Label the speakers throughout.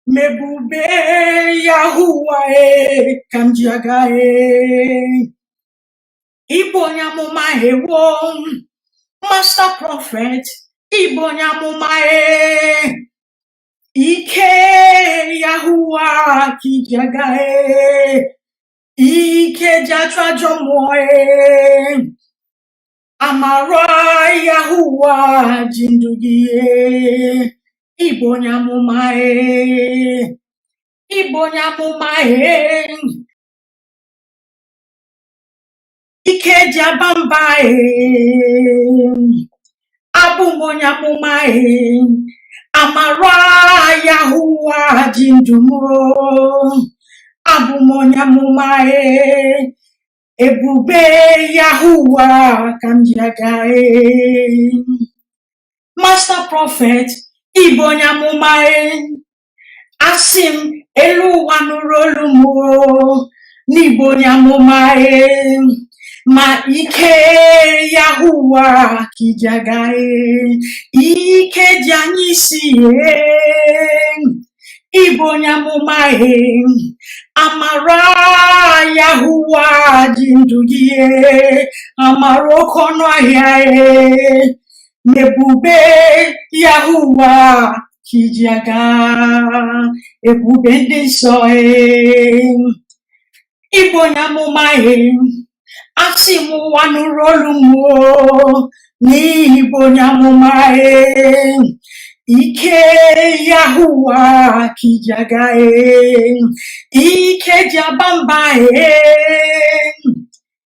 Speaker 1: Mebube Yahuwah Kamjiagae Ibonyamuma Hewo Master Prophet Ibonyamuma Ike Yahuwah Kijagae Ike Jatra Jomoe Amara Yahuwah Jindugie Ibonyamumae Ike Jabambae Abumonyamumae Amara Yahuwah Jindumo Abumonyamumae Ebube Yahuwah Kamjiagae Master Prophet Ibonyamumae Asim Eluwanurolumo Nibonyamumae Ma ike Yahuwah Kijagae Ike Janisie Ibonyamumae Amara Yahuwah Jindugie Amarokono Ayae Nebube Yahuwah Kijaga Ebube ndị nsọ Ibonyamumae asị m ụwa nụrụ olu m n'ihi Ibonyamumae Ike Yahuwah Kijagae Ike Jabambae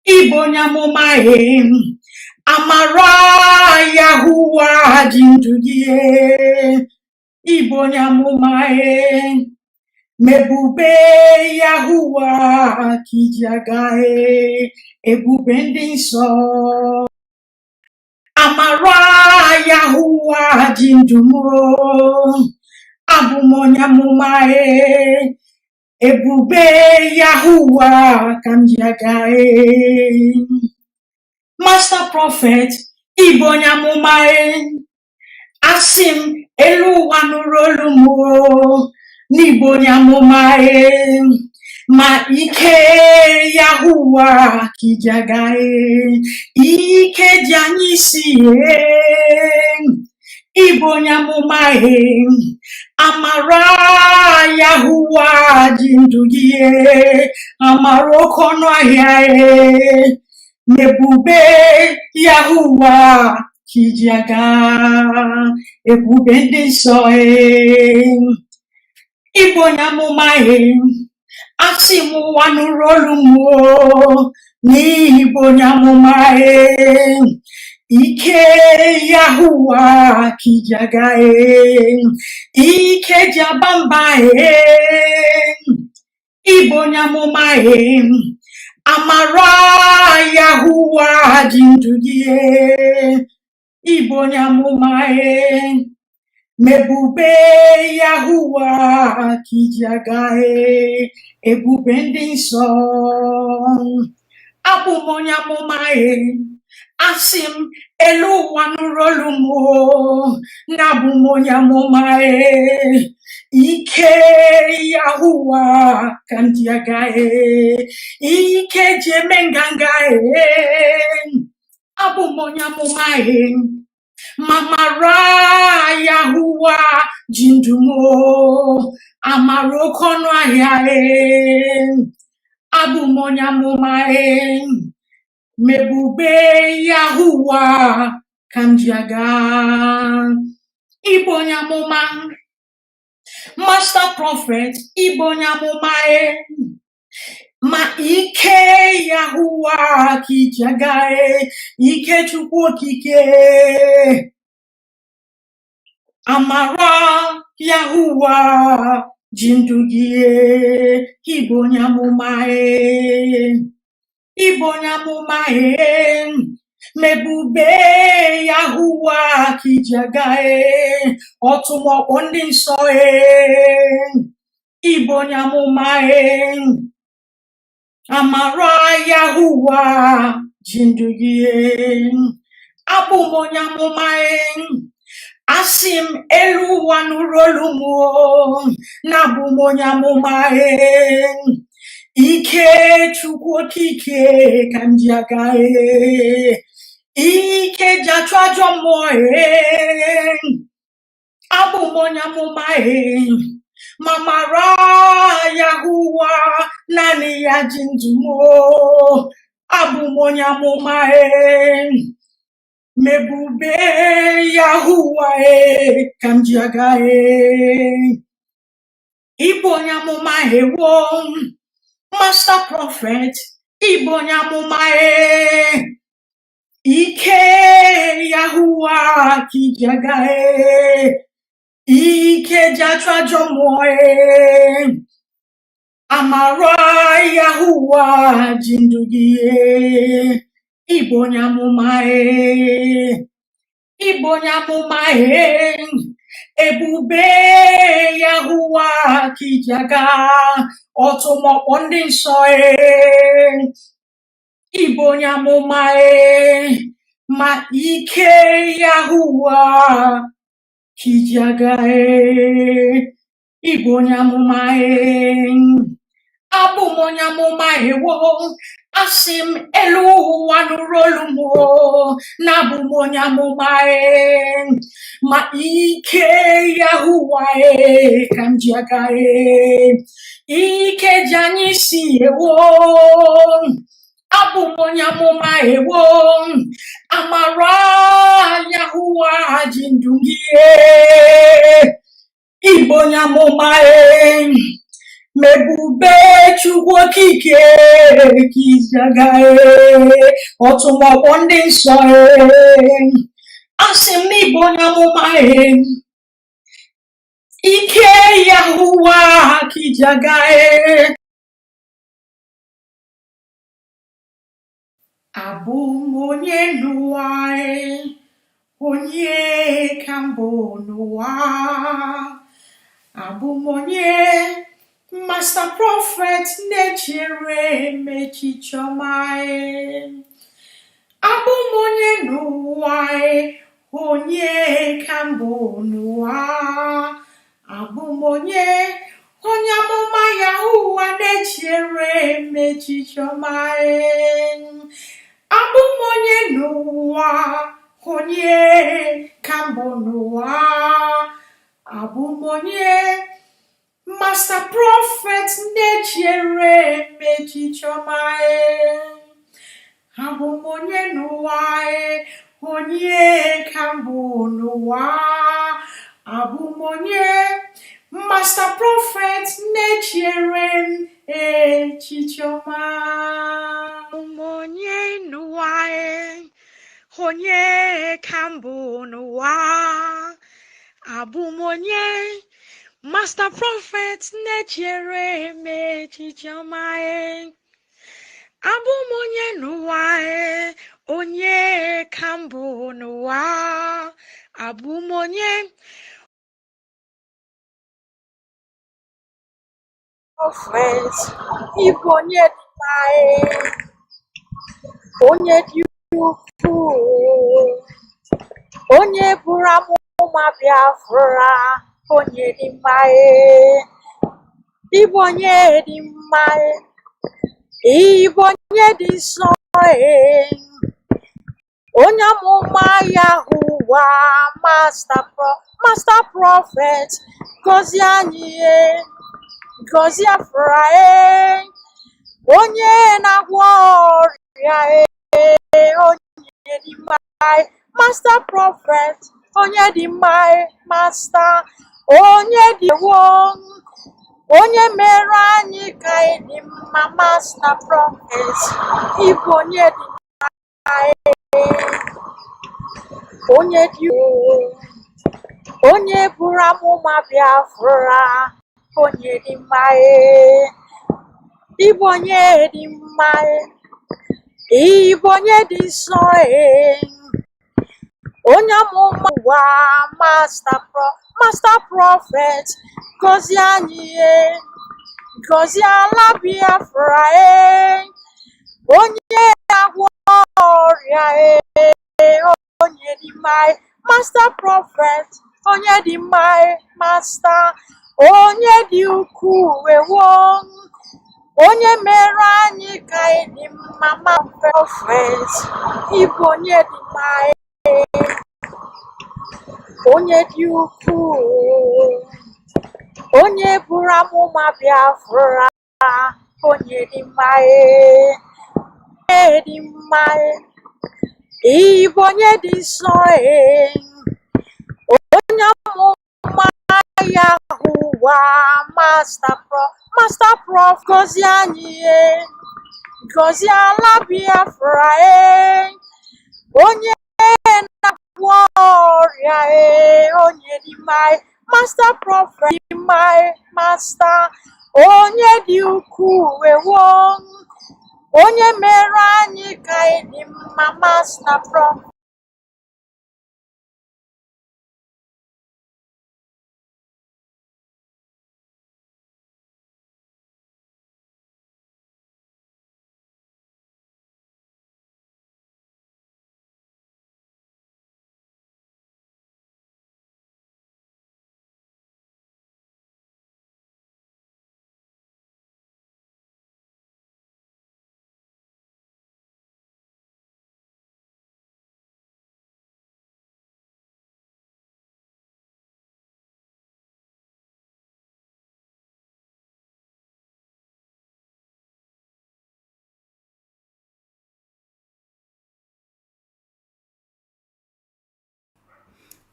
Speaker 1: Ibonyamumae Amara Yahuwah Jindugie Ibonyamumae Mebube Yahuwah Kijagae Ebube ndị nsọ Amara Yahuwah Jindumo Abumonyamumae Ebube Yahuwah Kamjiagae Master Prophet Ibonyamumae Asim Eluwanurolumo Nibonyamumae Ma ike Yahuwah Kijagae Ike Janisie Ibonyamumae Amara Yahuwah Jindugie Amarokono Ayae Nebube Yahuwah Kijaga Ebube ndị nsọ Ibonyamumae asị m ụwa nụrụ olu m n'ihi Ibonyamumae Ike Yahuwah Kijagae Ike Jabambae Ibonyamumae Amara Yahuwah Jindugie Ibonyamumae Mebube Yahuwah Kijagae Ebube ndị nsọ Abumonyamumae Asim Eluwanurolumo Nabumonyamumae Ike Yahuwah Kamjiagae Ike Jemengangae Abumonyamumae Mamara Yahuwah Jindumo Amarokono Ayae Abumonyamumae Mebube Yahuwah Kamjiaga Ibonyamuma Master Prophet Ibonyamumae Ma ike Yahuwah Kijagae Ike Chukwu okike Amara Yahuwah Jindugie Ibonyamumae Mebube Yahuwah Kijagae Otumọkpọ ndị nsọ Ibonyamumae Amara Yahuwah Jindugie Abumonyamumae Asim elu wanurolumo nabumonyamumae ike chukwokike kanjagae ike jachwajomoe abumonyamumae mamara yahuwa nani ya jindumo abumonyamumae mebube yahuwae kanjagae ibonyamumae won master prophet ibonyamumae ike yahuwa kijagae ike jachwajomoe amara yahuwa jindugie ibonyamumae ibonyamumae ebube yahuwa kijaga otumokpo ndị nsọ ibonyamumae ma ike yahuwa kijaga ibonyamumae abumonyamumae wo asim elu wanurolumo nabumonyamumae ma ike yahuwae kanjagae ike janyisi ewo abumonyamumae wo amara yahuwa jindungie ibonyamumae mebube chukwokike kijagae otumokpo ndị nsọ asị m ibonyamumae ike yahuwa kijagae abụ m onye n'ụwa onye ka mbụ n'ụwa abụ m onye master prophet nechere mechichoma abụ m onye n'ụwa onye ka mbụ n'ụwa abụ m onye amụma yahuwa nechere mechichoma abụ m onye n'ụwa onye ka mbụ n'ụwa abụ m onye master prophet nechere mechichoma abụ m onye n'ụwa onye ka mbụ n'ụwa abụ m onye master prophet nechere echichoma abụ m onye n'ụwa onye ka mbụ n'ụwa abụ m onye master prophet nechere mechichoma abụ m onye n'ụwa onye ka mbụ n'ụwa abụ m onye prophet ịbụ onye dị mma onye dị ukwuu onye buru amụma Biafra onye dị mma ịbụ onye dị mma ịbụ onye dị nsọ onye amụma yahuwa master prophet gọzie anyị gọzie Afra onye na-agwọ ọrịa onye dị mma master prophet onye dị mma master onye dị wo onye mere anyị ka anyị dị mma master prophet ịbụ onye dị mma onye dị onye buru amụma Biafra onye dị mma ịbụ onye dị mma ịbụ onye dị nsọ onye amụma ụwa master prophet gọzie anyị gọzie ala Biafra onye na-agwọ ọrịa onye dị mma
Speaker 2: Master Prophet, onye dị my master, onye dị ukwuu ewo, onye mere anyị ka anyị dị mma ma Prophet, ịbụ onye dị my, onye dị ukwuu, onye buru amụma Biafra, onye dị mma, onye dị mma, ịbụ onye dị nsọ, onye amụma Yahuwa, Master Prof, gọzie anyị, gọzie ala Biafra, onye na-agwọ ọrịa, onye dị mma, Master Prophet, dị mma, Master, onye dị ukwuu ewo, onye mere anyị ka anyị dị mma, Master Prophet.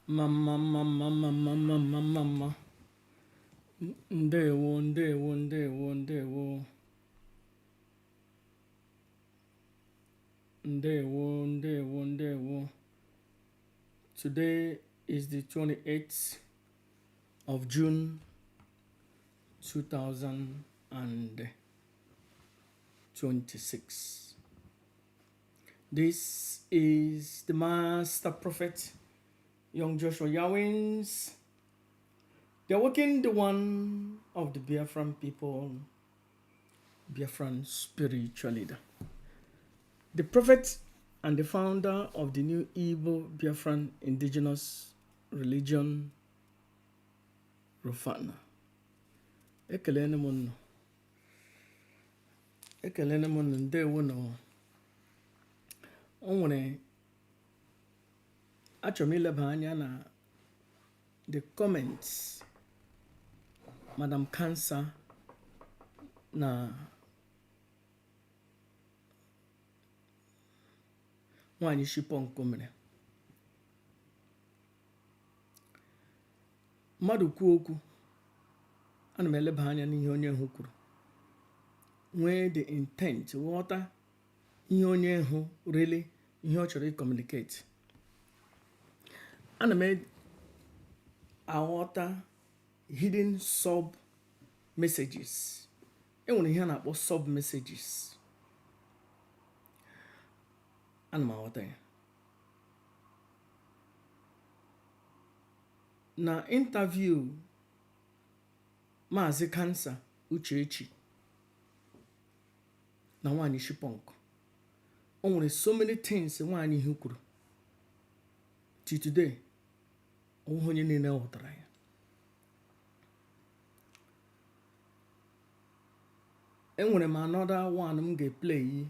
Speaker 3: Mama. Ndewo. Today is the 28th of June 2026. This is the Master Prophet, Young Joshua Yawins, the awakening the one of the Biafran people, Biafran spiritual leader, the prophet and the founder of the new Igbo Biafran indigenous religion, Rufana. Ekelene mun ndewo no. Onwere achọrọ m ileba anya na the comments Madam Cancer na nwanyị Shipong mere. Mmadụ kwuo okwu, ana m eleba anya n'ihe onye hụ kwuru, nwee the intent, ghọta ihe onye hụ really ihe ọ chọrọ communicate. Ana m aghọta hidden sub messages. Enwere ihe a na-akpọ sub messages. Ana m aghọta ya. Na interview Mazi Uchechi na nwanyị Shipong, o nwere so many things nwanyị ihe kwuru. Till today, onye niile ghọtara ya. Enwere m another one m ga-play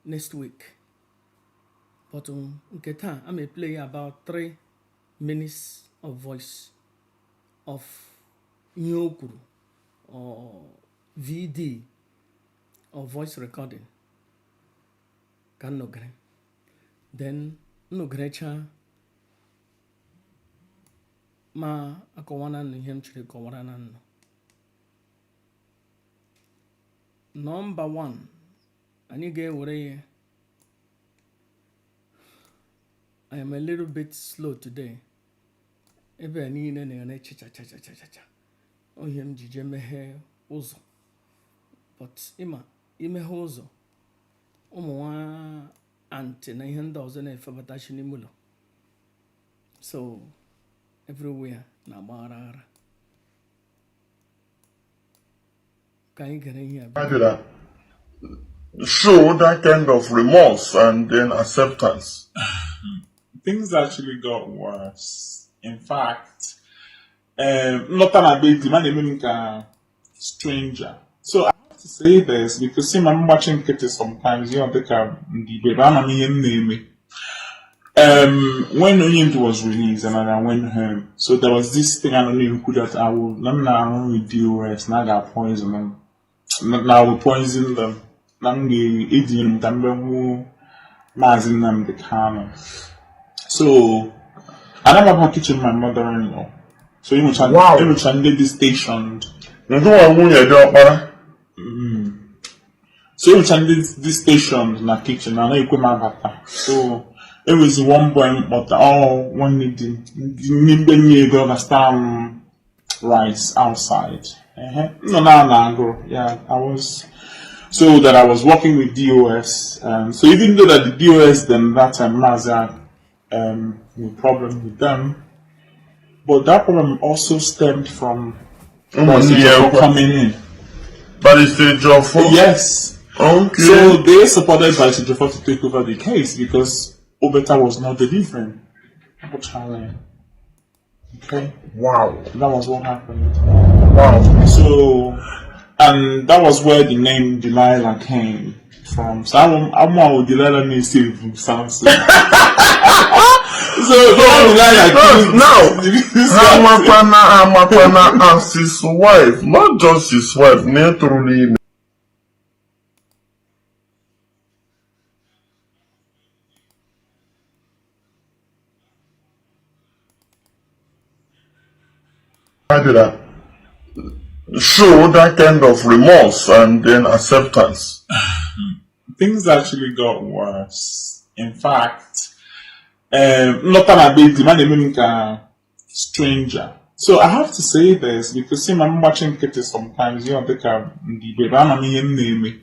Speaker 3: next week. But nke taa, I may play about 3 minutes of voice of ihe o kwuru or VD or voice recording. Ka nnọgere. Then nnọgerecha ma akọwana na ihe m chere kọwara na nnọ. Number 1, anyị ga-ewere ya. I am a little bit slow today. Ebe a niile na-ere cha. Ohe m jije meghe ụzọ. But imeghe ụzọ, ụmụ nwa ante na ihe ndị ọzọ na-efebatachi n'ime ụlọ. So everywhere na-agbaghara aghara. Ka anyị gere ihe a.
Speaker 4: Show that kind of remorse and then acceptance. things actually got worse. In fact, not an ability, man, even a stranger. So I have to say this because see, I'm watching Kitty sometimes. You know, they can debate. I'm name me. When Onyint was released and I went home, so there was this thing I don't know who that I will. Let me know with DOS. Now I got poison them. Now we poison them. Now the idiom that who Mazi Uchechi. So I never have kitchen my mother-in-law. So you can get this stationed.
Speaker 5: You do a wound your job,
Speaker 4: So you can get this stationed in the kitchen and I my papa. So it was one point but all one needing you understand rice outside. No, go. Yeah, I was so that I was working with DOS. So even though that the DOS then that time Mazi no problem with them. But that problem also stemmed from coming in.
Speaker 5: But it's the job for
Speaker 4: Yes.
Speaker 5: okay.
Speaker 4: So they supported by Sejofo to take over the case because Obeta was not delivering. Okay.
Speaker 5: Wow.
Speaker 4: That was what happened.
Speaker 5: Wow.
Speaker 4: So and that was where the name Delilah came from. So I'm with Delilah means save Samson. So
Speaker 5: now, Hamakwana as his wife, not just his wife, naturally. How did I show that kind of remorse and then acceptance?
Speaker 4: things actually got worse. In fact, not an ability, man, even a stranger. So I have to say this because see, I'm watching Kitty sometimes. You know, they can debate. I'm name me.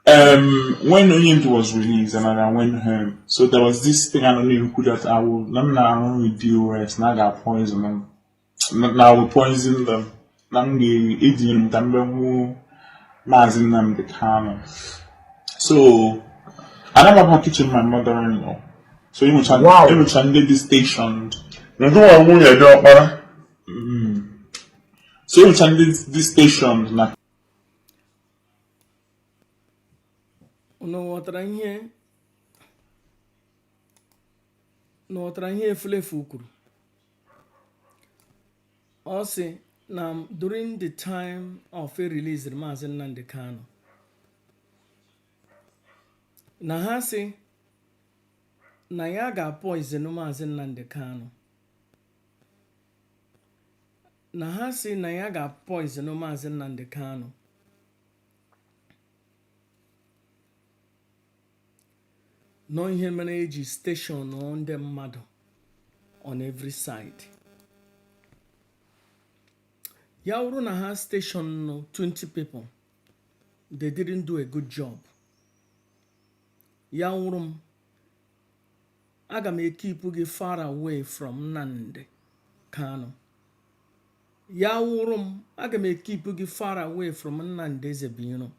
Speaker 4: When Onyint was released and I went home, so there was this thing I don't know who that I will. Let me know with DOS. Now I got poison them. Now we poison them. Now the idiom that who Mazi Uchechi. So I never have kitchen my mother-in-law. So you can get this stationed.
Speaker 5: You do a wound your job,
Speaker 4: So you can get this stationed.
Speaker 3: No whatara ihe efulefu kwuru. Ọ sị na during the time of a release Mazi Uchechi na ha sị na ya ga-poison Mazi Uchechi na ha sị na ya ga-poison Mazi Uchechi no ihe mere eji station ndị mmadụ on every side. Ya wụrụ na ha station no 20 people, they didn't do a good job. Ya wụrụ m aga m ekeep gị far away from Nnamdi Kanu. Ya wụrụ m aga m ekeep gị far away from Nnamdi Ezebiro.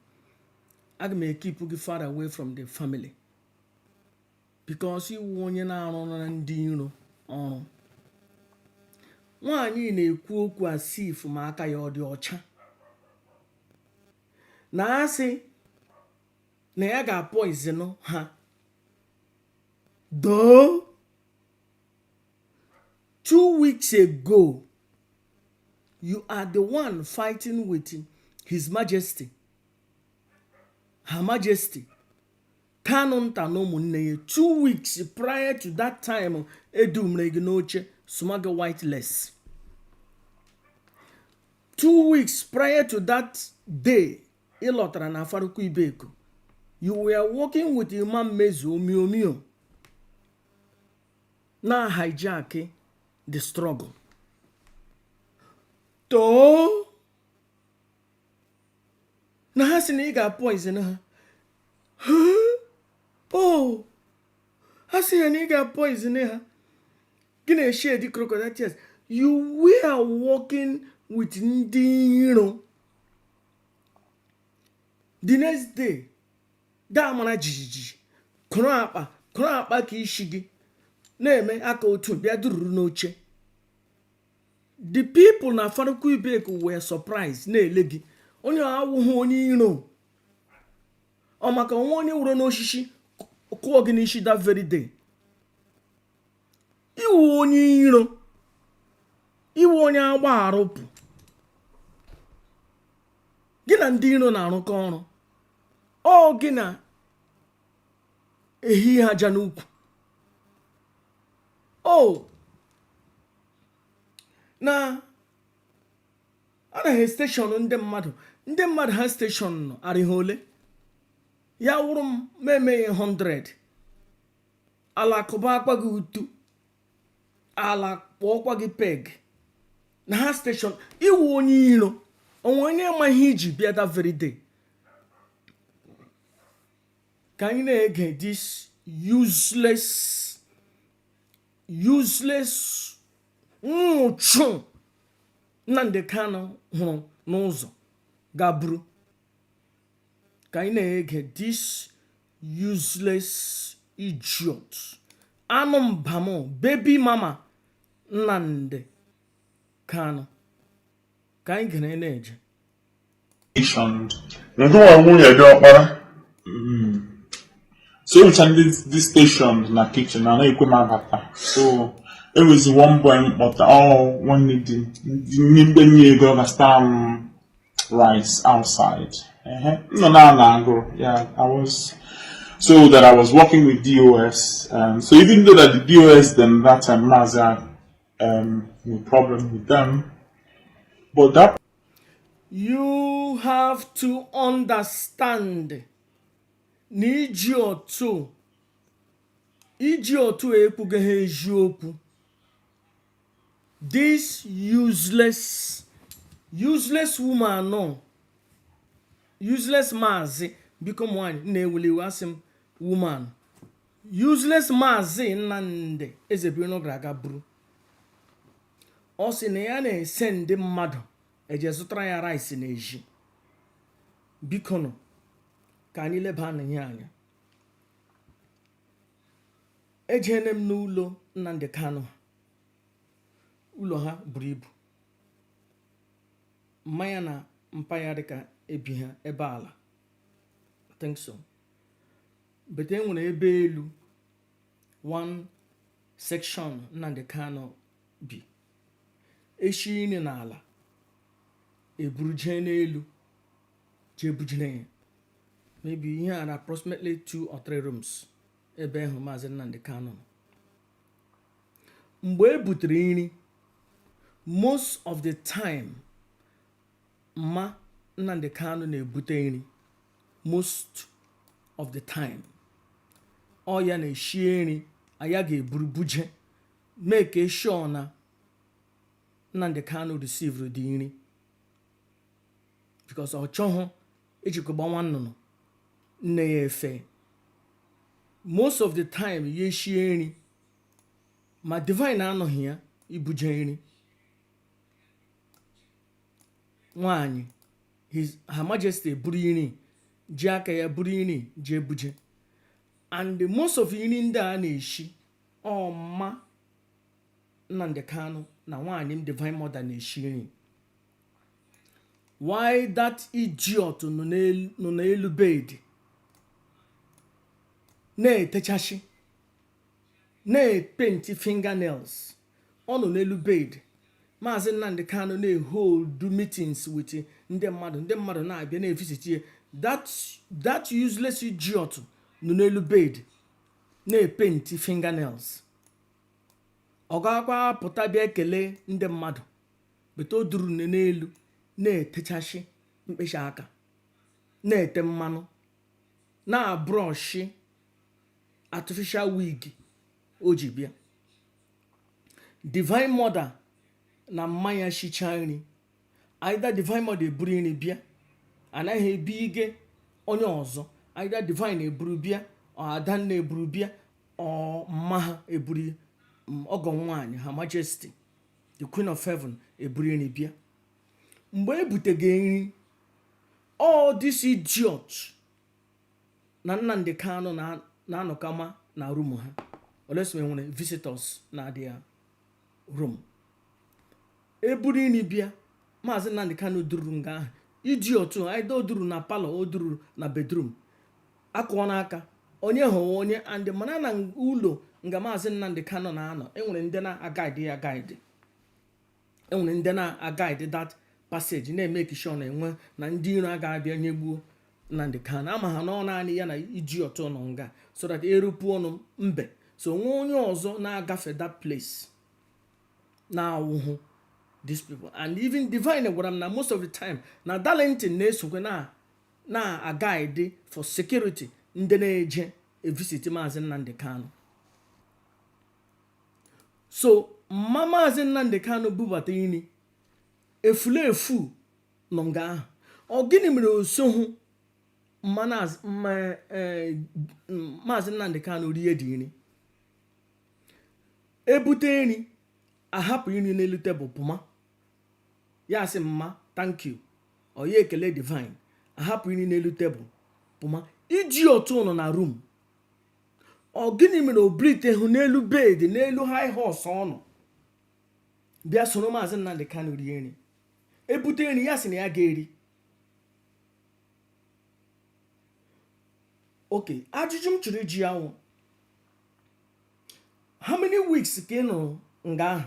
Speaker 3: Aga m ekeep gị far away from the family. Because iwu onye na-arụ na ndị iro ọrụ. Nwaanyị na-ekwu okwu asif ma aka ya ọ dị ọcha. Na asị na ya ga-poison ha. Though 2 weeks ago, you are the one fighting with His Majesty, Her Majesty. Kanu Ntano Munne 2 weeks prior to that time, Edum Reginoche, Sumaga Whiteless. 2 weeks prior to that day, Ilotara na Faruku Ibeku, you were working with Imam Mezu Miomio. Now hijack the struggle. To na hasini ga poison ha. Oh, hasini ga poison ha. Gina share the crocodile tears. You were working with Ndiro. The next day, da mana jijiji. Kono apa ki ishigi. na-eme aka otu bịa dururu n'oche. The people na Faruku Ibeku were surprised na-ele gị onye awụghị onye iro ọ maka onye wuro n'oshishi kụọ gị n'isi that very day. Iwu onye iro, iwu onye agba arụpụ, gị na ndị iro na-arụkọ ọrụ, ọ gị na ehi ha aja n'ukwu. Na anaghị steshọn ndị mmadụ ha steshọn nọ arịha ole ya wụrụ m memeghe 100 ala kụba akpa gị utu ala kpọọkwa gị peg na ha steshọn. Iwu onye iro onwe onye amaghị iji bịa that very day. Ka anyị na-ege this useless nwụchụ Nnamdi Kanu hụrụ n'ụzọ gaburu. Ka anyị na-ege this useless idiot anụ mbamo baby mama Nnamdi Kanu. Ka anyị gere na-eje.
Speaker 4: So we can this station na kitchen na ekwe mabata. So it was one point but one needing go understand rice outside. No, yeah, I was so that I was working with DOS. So even though that the DOS then that time Mazi no problem with them, but that
Speaker 3: you have to understand. N'iji otu ekwughị eziokwu. This useless woman no useless Mazi biko nwanyị na-ewuliwe asị m woman useless Mazi Nnamdi Ezebiri gara aga buru. Ọ sị na ya na-ese ndị mmadụ eje zụtara ya rice na eji. Biko nọ ka anyị leba anya. Ejene m n'ụlọ Nnamdi Kanu. Ụlọ ha buru ibu. Mmanya na mpaya dịka ebi ha ebe ala. I think so. But enwere ebe elu one section Nnamdi Kanu bi. Eshi ini n'ala eburu jee n'elu jee bujine ya. Maybe here are approximately 2 or 3 rooms. Ebe ahụ Mazi Nnamdi Kanu. Mgbe ebutere nri, most of the time Nnamdi Kanu na-ebute nri. Most of the time ọ ya na-eshi nri aya ga-eburu buje make sure na Nnamdi Kanu receive the nri because ọ chọghị ejikọ gbanwa nnụnụ nne ya efe. Most of the time ya eshie nri ma divine anọghị ya ibuje nri. Nwanyị Her Majesty buru nri ji aka ya buru nri ji ebuje. And most of nri ndị a na-eshi ọma Nnamdi Kanu na nwanyị m divine mother na-eshi nri. Why that idiot nọ n'elu bed na-etechashi na-paint fingernails. Ọ nọ n'elu bed. Mazi Nnamdi Kanu na-hold meetings with ndị mmadụ na-abịa na-evisit that useless idiot nọ n'elu bed na-paint fingernails. Ọ ga-akwa pụta bịa ekele ndị mmadụ bete o duru n'elu na-etechashi mkpịsị aka na-ete mmanụ na-abrush artificial wig o ji bịa. Divine Mother na mmanya shicha nri. Either Divine Mother eburu nri bịa anaghị ebi ige onye ọzọ. Either Divine eburu bịa ọ Adanna eburu bịa ọ mma ha eburu ọgọ nwanyị Her Majesty the Queen of Heaven eburu nri bịa. Mgbe ebutege nri all this idiot na Nnamdi Kanu na-anọkama na room ha unless we want visitors na their room. Eburu ini bia Mazi Nnamdi Kanu duru nga ahụ iji otu aida oduru na palọ oduru na bedroom akụọ n'aka onye hụ onye and mana na ụlọ nga Mazi Nnamdi Kanu na-anọ enwere ndị na-agaidi ya guide enwere ndị na-agaidi that passage na-emeki sure na enwe na ndị iro agaghị abịa nyegbuo Nnamdi Kanu ama ha na ọ naanị ya na iji otu nọ nga so that erupu ọnụ mbe so nwe onye ọzọ na-agafe that place na-awụhụ these people. And even divine what I'm now most of the time now Darlington na-esokwe na a guide for security ndị na-eje a visit Mazi Nnamdi Kanu. So Mazi Nnamdi Kanu bubata ini efu nọ nga ahụ ọ gịnị mere osohụ Mazi Nnamdi Kanu rie dị nri ebute nri ahapụ nri n'elu tebụl pụma ya sị mma thank you ọ ya ekele divine ahapụ nri n'elu tebụl pụma iji otu nọ na room ọ gịnị mere obrite hụ n'elu bed n'elu high horse ọnụ bịa soro Mazi Nnamdi Kanu rie nri ebute nri ya sị na ya ga-eri. Okay, ajụjụ m chụrụ iji awụ how many weeks ka ị nọ nga ahụ?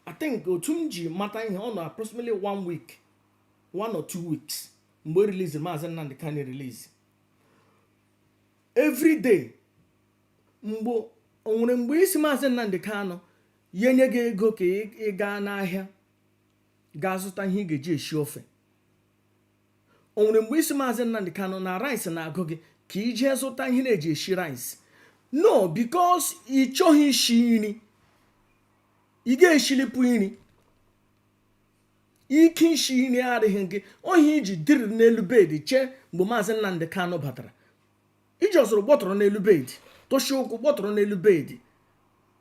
Speaker 3: I think otu m ji mata ihe ọ nọ approximately 1 week 1 or 2 weeks mgbe release Mazi Nnamdi Kanu release every day mgbe onwere mgbe isi Mazi Nnamdi Kanu yenye gị ego ka ị gaa n'ahịa gaa zụta ihe ị ga-eji esi ofe. Onwere mgbe isi Mazi Nnamdi Kanu na rice na-agụ gị ka ị jee zụta ihe na-eji esi rice. No, because ị chọghị isi nri ị ga-eshilipụ nri ike isi nri adịghị gị ohi iji dịrị n'elu bed chee mgbe Mazi Nnamdi Kanu batara iji ọsọrọ gbọtọrọ n'elu bed tụshi ụkwụ gbọtọrọ n'elu bed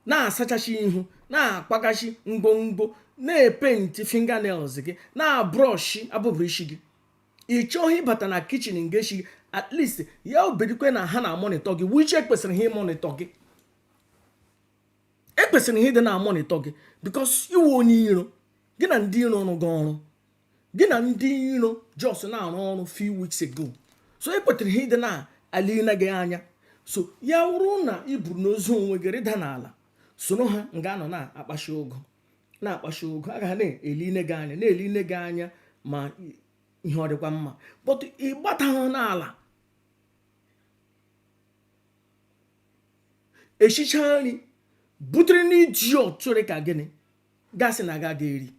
Speaker 3: na-asachachi ihu na-akpagachi ngwongwo na-epenti fingernails gị na-brọshi abụbụ isi gị ị chọghị ịbata na kichin nga eshi gị at least ya obedikwe na ha na-amonitọ gị which ekwesịrị ha ịmonitọ gị ekwesịrị ihe dị na monitor gị because iwe onye iro gị na ndị iro rụgo ọrụ gị na ndị iro just na-arụ ọrụ few weeks ago so ekwetara ihe dị na alina gị anya so ya wụrụ na iburu n'ozu onwe gị rịda n'ala soro ha nga anọ na-akpashi ogo agaghị na-eline gị anya na-eline gị anya ma ihe ọ dịkwa mma but ịgbata ha n'ala echicha nri butere n'iji ọtụrụ ka gịnị gasị na aga eri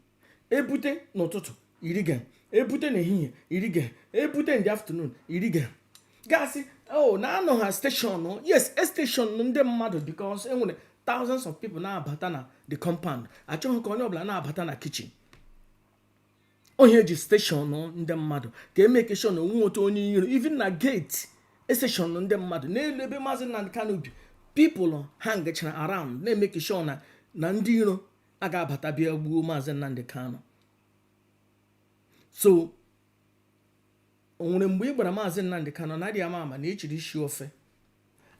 Speaker 3: ebute n'ụtụtụ iriga ebute n'ehihie iriga ebute in the afternoon iriga gasị na anọ ha station yes station ndị mmadụ because enwere thousands of people na-abata na the compound achọghị ka onye ọbụla na-abata na kitchen onye eji station ndị mmadụ ka emeke sure na onwe otu onye iro even na gate station ndị mmadụ n'elu ebe Mazi Nnamdi Kanu bi people hangachara around na-emeke sure na ndị iro a ga-abata bịa gbuo Mazi Nnamdi Kanu. So onwere mgbe ị gbara Mazi Nnamdi Kanu na adịghị ama na echiri isi ofe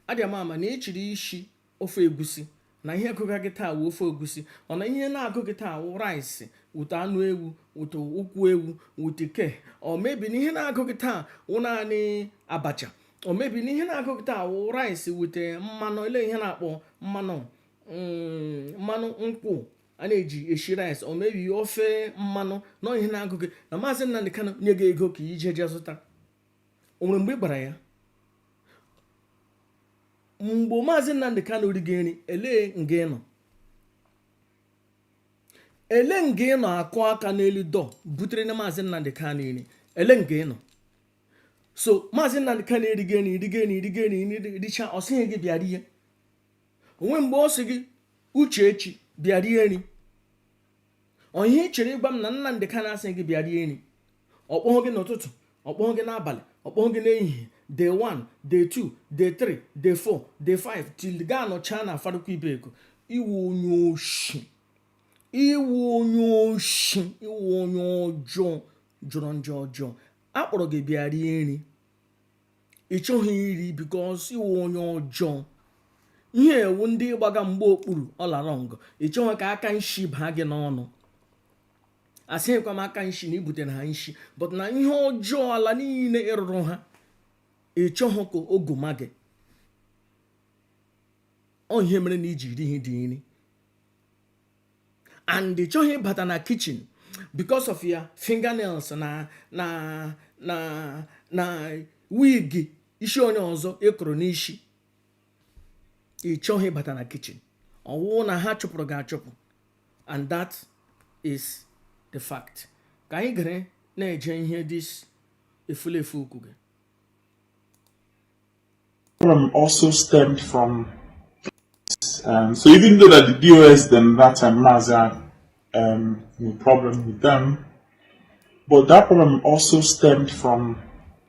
Speaker 3: adịghị ama na echiri isi ofe egusi na ihe agụga gị taa wụ ofe egusi ọ na ihe na-agụ gị taa wụ rice wụta anụ ewu wụta ụkwụ ewu wụta ke ọ mebi na ihe na-agụ gị taa wụ naanị abacha ọ mebi na ihe na-agụ gị taa wụ rice wụta mmanụ ele ihe na-akpọ mmanụ nkwụ a na-eji eshi rice ọ mebi ofe mmanụ na ihe na-agụ gị na Mazi Nnamdi Kanu nye gị ego ka ije je zụta. O nwere mgbe ị gbara ya mgbe Mazi Nnamdi Kanu rigo nri ele nga ị nọ akụ aka n'elu dọ butere na Mazi Nnamdi Kanu nri ele nga ị nọ. So Mazi Nnamdi Kanu erigo nri richa ọ sịghị gị bịa rie onwe mgbe ọ sị gị Uchechi bịa rie nri onye chere ịgwa m na Nnamdi Kanu asị gị bịa rie nri ọkpọghọ gị n'ụtụtụ ọkpọghọ gị n'abalị ọkpọghọ gị n'ehihie day 1 day 2 day 3 day 4 day 5 till gaa nọchaa na afarụkwa ibeko iwu onye oshi iwu onye ọjọọ jọrọ njọ ọjọọ akpọrọ gị bịa rie nri ị chọghị iri because iwu onye ọjọọ ihe ewu ndị gbaga mgbe okpuru ọlarọngụ ịchọghị ka aka nshi baa gị n'ọnụ asịghịkwa m aka nshi na ibutere ha nshi but na ihe ọjọọ ala niile ịrụrụ ha ịchọghị ka ogoma gị ọ ihe mere na iji iri ihe dị nri and ịchọghị ịbata na kitchen because of ya fingernails na wig isi onye ọzọ ịkụrụ n'isi ịchọghị ịbata na kitchen ọwụ na ha chụpụrụ gị achụpụ and that is the fact ka anyị gere na-eje ihe dis efulefu okwu gị.
Speaker 4: Problem also stemmed from so even though that the DOS them that time Mazi had no problem with them, but that problem also stemmed from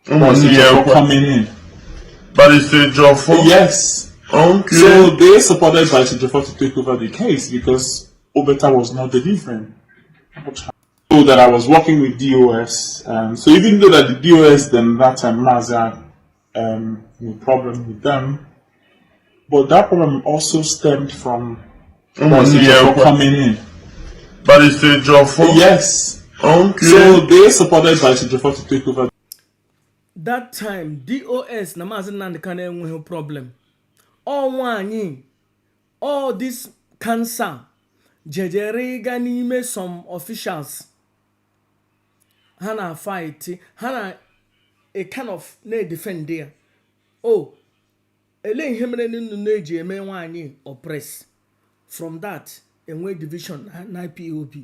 Speaker 4: coming in.
Speaker 5: But it's the Joffo?
Speaker 4: Yes.
Speaker 5: Okay.
Speaker 4: So they supported by Joffo to take over the case because Obeta was not delivering. So that I was working with DOS. So even though that the DOS them that time Mazi had no problem with them, but that problem also stemmed from coming in.
Speaker 5: But it's the Joffo?
Speaker 4: Yes.
Speaker 3: Okay.
Speaker 4: So they supported by Joffo to take over.
Speaker 3: That time DOS na Mazi Nnamdi Kanu enweghị problem. All nwaanyị all this cancer jejere ịga n'ime some officials ha na fight ha na a kind of na-defend ya. Oh, ele ihe mere nnu na-eji eme nwaanyị oppress. From that enwe division na IPOB.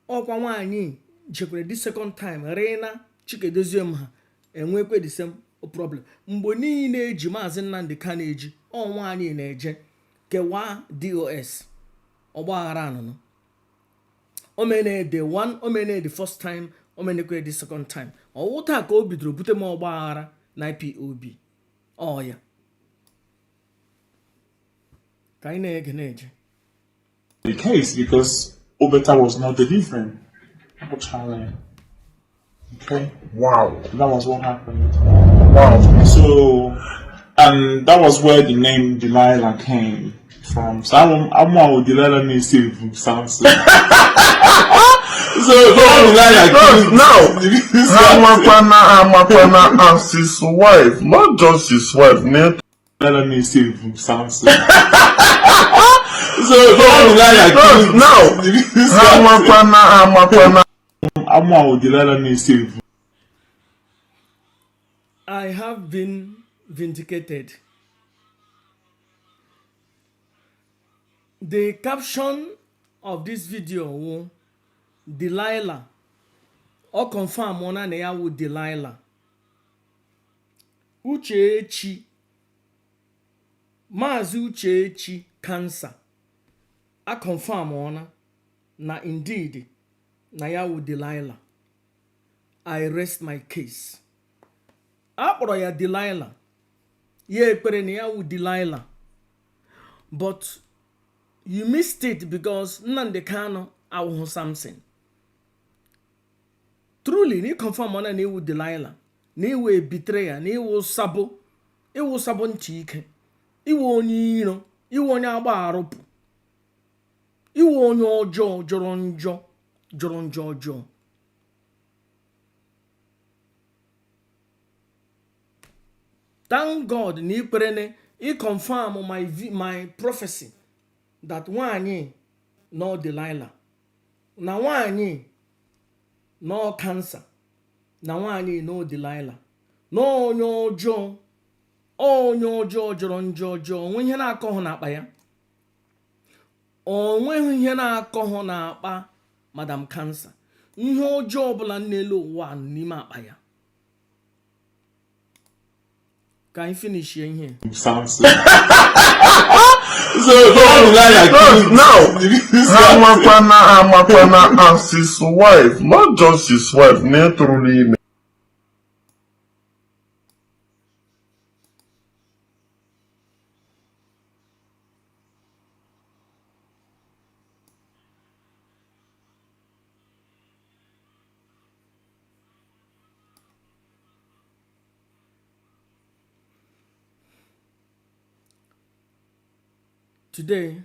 Speaker 3: Ọkwa nwaanyị jekwere the second time Reina Chikedoziom ha enwekwe the same problem. Mgbe niile eji Mazi Nnamdi Kanu eji ọ nwaanyị na-eje kewa DOS ọgbaghara anụnụ. Omene the one omene the first time omenekwe the second time ọwụta ka o bidoro bute m ọgbaghara na IPOB ọ ya ka anyị na-ege na-eje
Speaker 4: The case because Obeta was not delivering. Okay.
Speaker 5: Wow.
Speaker 4: That was what happened.
Speaker 5: Wow.
Speaker 4: So, and that was where the name Delilah came from. So I'm with Delilah name still sounds. So Delilah
Speaker 5: now, I'm ance's wife, not just his wife.
Speaker 4: Delilah name still sounds. So
Speaker 5: now,
Speaker 4: I'm with Delilah name still.
Speaker 3: I have been vindicated. The caption of this video Delilah or confirm ona na ya with Delilah Uchechi Mazi Uchechi cancer I confirm ona na indeed na ya with Delilah. I rest my case. Akpọrọ ya Delilah ya ekpere na ya with Delilah, but you missed it because Nnamdi Kanu awụhụ something. Truly, ni confirm ona na iwu Delilah, na iwu betrayer, na iwu sabo ntị ike, iwu onye iro, iwu onye agba arụpụ, iwu onye ọjọọ jọrọ njọ. Thank God na ikpere he confirm my prophecy that nwaanyị no Delilah, na nwaanyị no cancer, na nwaanyị no Delilah, no onye ọjọọ jọrọ njọ onwe ihe na-akọhụ n'akpa ya, onweghị ihe na-akọhụ n'akpa Madam Cancer. Ihe ọjọọ ọbụla n'elu ụwa n'ime akpa ya. Can you finish here?
Speaker 5: Sounds so now, I'm ance's wife, not just his wife, naturally.
Speaker 3: Today,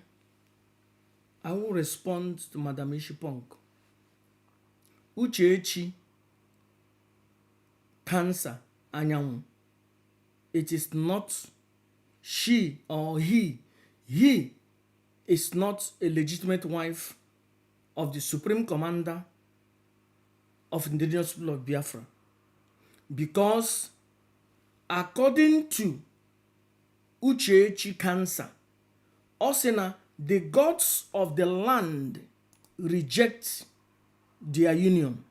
Speaker 3: I will respond to Madam Ishipong. Uchechi cancer anyanwụ. It is not she or he. He is not a legitimate wife of the Supreme Commander of Indigenous People of Biafra. Because according to Uchechi cancer, Osina, the gods of the land reject their union.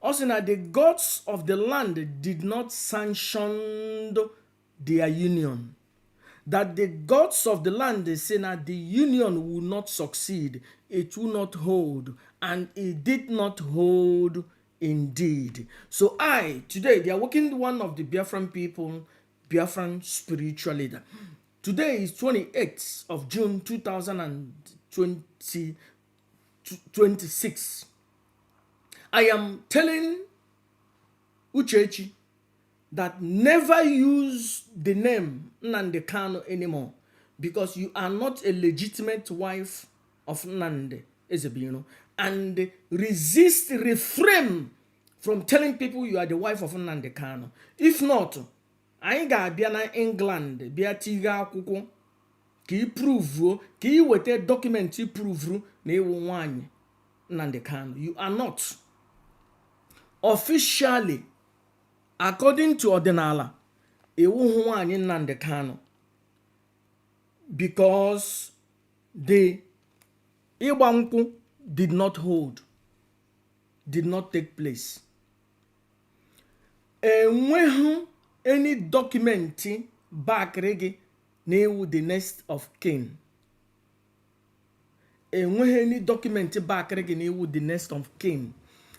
Speaker 3: Osina, the gods of the land did not sanction their union. That the gods of the land, they say that the union will not succeed, it will not hold, and it did not hold indeed. So today, they are working one of the Biafran people, Biafran spiritual leader. Today is 28th of June 2026. I am telling Uchechi that never use the name Nnamdi Kanu anymore, because you are not a legitimate wife of Nnamdi Ezebino, and refrain from telling people you are the wife of Nnamdi Kanu. If not, anyị ga-abịa na England bịa tiga akwụkwọ ka i prove ka i weta document prove na iwu nwanyị Nnamdi Kanu. You are not officially, according to Ordinala, iwu nwanyị Nnamdi Kanu, because the ịgba nkwụ did not hold, did not take place. Enweghị any document back regi na the next of kin. Enweghị any document back regi na the next of kin.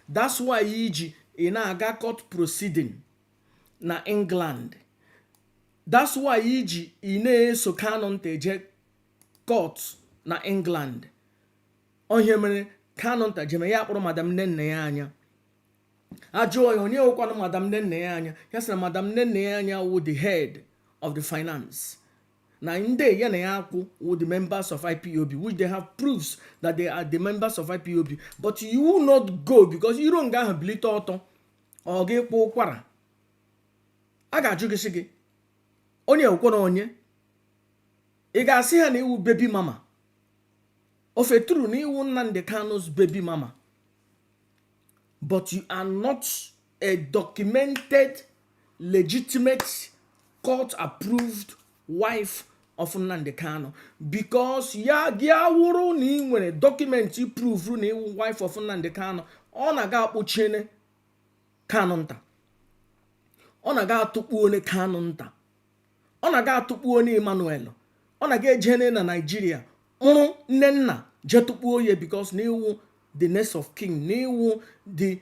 Speaker 3: That's why iji na-aga court proceeding na England. That's why iji na-eso Kanu nteje court na England. Onye mere Kanu nta jeme ya kpọrọ madam nne ya anya. Ajụọ ya onye ụkwanụ madam nne ya anya. Ya sị na madam nne ya anya wụ the head of the finance. Na ndị ya na ya akwụ wụ the members of IPOB, which they have proofs that they are the members of IPOB. But you will not go because you don't ga bilite ọtọ ọ gị kpụ ụkwara. A ga-ajụ gị sị gị onye ụkwara onye ị ga-asị ha na iwu baby mama. Ofe true na iwu Nnamdi Kanu's baby mama. But you are not a documented, legitimate, court-approved wife of Nnamdi Kanu, because ya wuru ni nwere document prove na iwu wife of Nnamdi Kanu. Ọ na-aga akpụchiene Kanu nta. Ọ na-aga atụkpu onye Kanu nta. Ọ na-aga atụkpu onye Emmanuel. Ọ na-aga ejene na Nigeria mụrụ nne nna je tụkpuo ya because na iwu the next of king, n'iwu the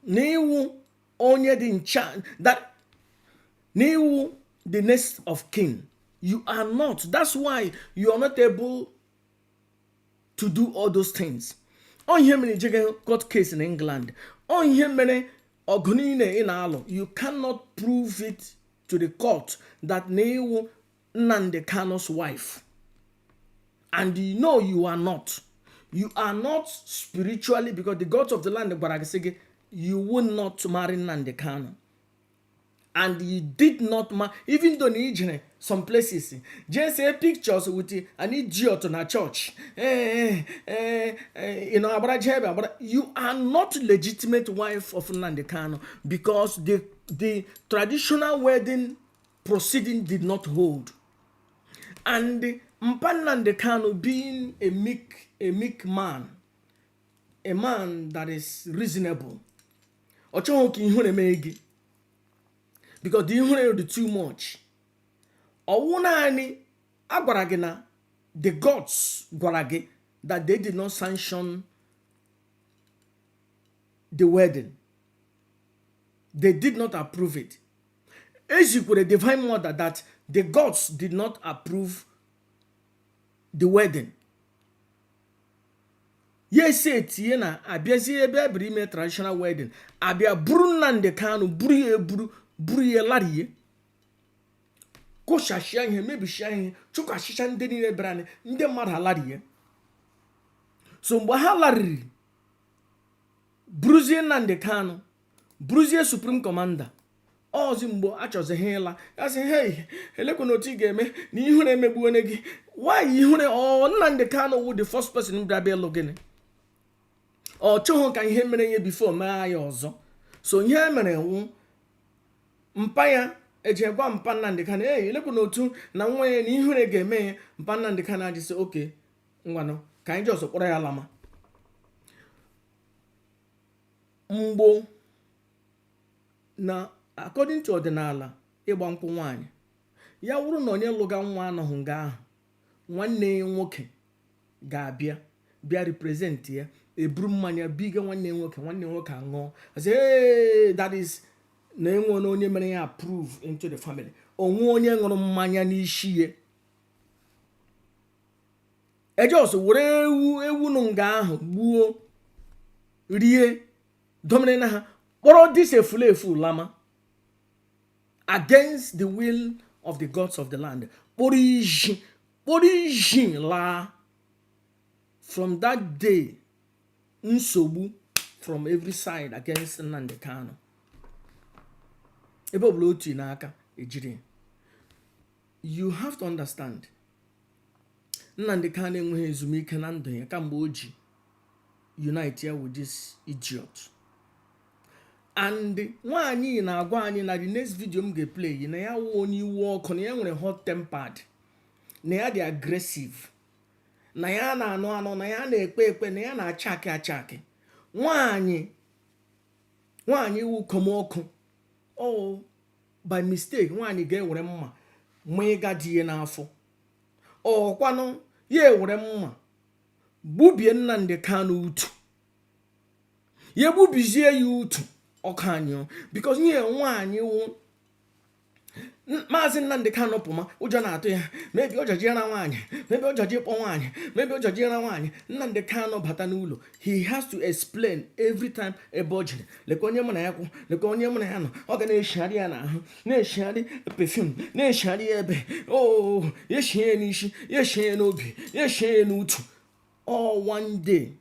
Speaker 3: n'iwu onye dị ncha, that n'iwu the next of king. You are not. That's why you are not able to do all those things. On here many court case in England. On here many ogunine in alo. You cannot prove it to the court that n'iwu Nnamdi Kanu's wife. And you know you are not. You are not spiritually, because the gods of the land, you will not marry Nnamdi Kanu. And you did not marry, even though in some places, just say pictures with an idiot in a church. You are not legitimate wife of Nnamdi Kanu, because the traditional wedding proceeding did not hold. And Nnamdi Kanu being a meek man, a man that is reasonable. Because the ihure is too much. Owunani agwaragina, the gods gwarage that they did not sanction the wedding. They did not approve it. As you could a divine mother that the gods did not approve the wedding. Yes, tie na abiazi ebe abiri me traditional wedding. Abia buru Nnamdi Kanu buru ye lariye. kụshashia ihe mebishia ihe chụkashicha ndị niile bịara ndị mmadụ alarie. So mgbe ha lariri buruzie Nnamdi Kanu buruzie Supreme Commander ọzi mgbe achọzi ha ịla asị hey elekwa na otu ị ga-eme na ihure emegbuone gị why ihure Nnamdi Kanu wụ the first person bịa ịlụ gịnị ọ chọghị ka ihe mere ihe before mee ya ọzọ. So ihe mere wụ mpa ya eji gwa mpa Nnamdi Kanu elekwa na otu na nwa ya na ihure ga-eme ya. Mpa Nnamdi Kanu ajịsị oke ngwanụ ka anyị ji ọsọ kpọrọ ya lama. Mgbo na according to ọdịnala ịgba nkwụ nwaanyị ya wụrụ na onye lụga nwa anọghị nga ahụ nwanne ya nwoke ga-abịa bịa represent ya eburu mmanya biga nwanne ya nwoke aṅụọ asị hey that is na enwe na onye mere ya approve into the family. Onwe onye ṅụrụ mmanya n'isi ya ejọs were ewu nụ nga ahụ gbuo rie domine na ha kpọrọ dis efulefu lama against the will of the gods of the land. Kpọrọ iji laa. From that day nsogbu from every side against Nnamdi Kanu. Ebe ọbụla otu n'aka ejiri. You have to understand Nnamdi Kanu enweghị ezumike na ndụ ya kamgbe o ji unite ya with this idiot. And nwaanyị na-agwa anyị na the next video m ga-play na ya wụ onye iwe ọkụ na ya nwere hot tempered na ya dị aggressive na ya na-anụ na ya na-ekpe ekpe na ya na-achaki achaki. Nwaanyị wụ komọkụ by mistake nwaanyị ga-ewere mma ma ịga di ya n'afọ ọkwanụ ya ewere mma gbubie Nnamdi Kanu utu ya gbubizie ya utu ọkanyụ because nye nwaanyị wụ Mazi Nnamdi Kanu pụma ụjọ na-atụ ya mebi ụjọ jiera nwaanyị mebi ụjọ ji kpọ nwaanyị mebi ụjọ jiera nwaanyị. Nnamdi Kanu bata n'ụlọ he has to explain every time ebe ọ jiri lekwa onye mụ na ya kwụ lekwa onye mụ na ya nọ ọ ga na-eshigharị ya n'ahụ na-eshigharị perfume na-eshigharị ya ebe ya eshie ya n'isi ya eshie ya n'obi ya eshie ya n'utu. One day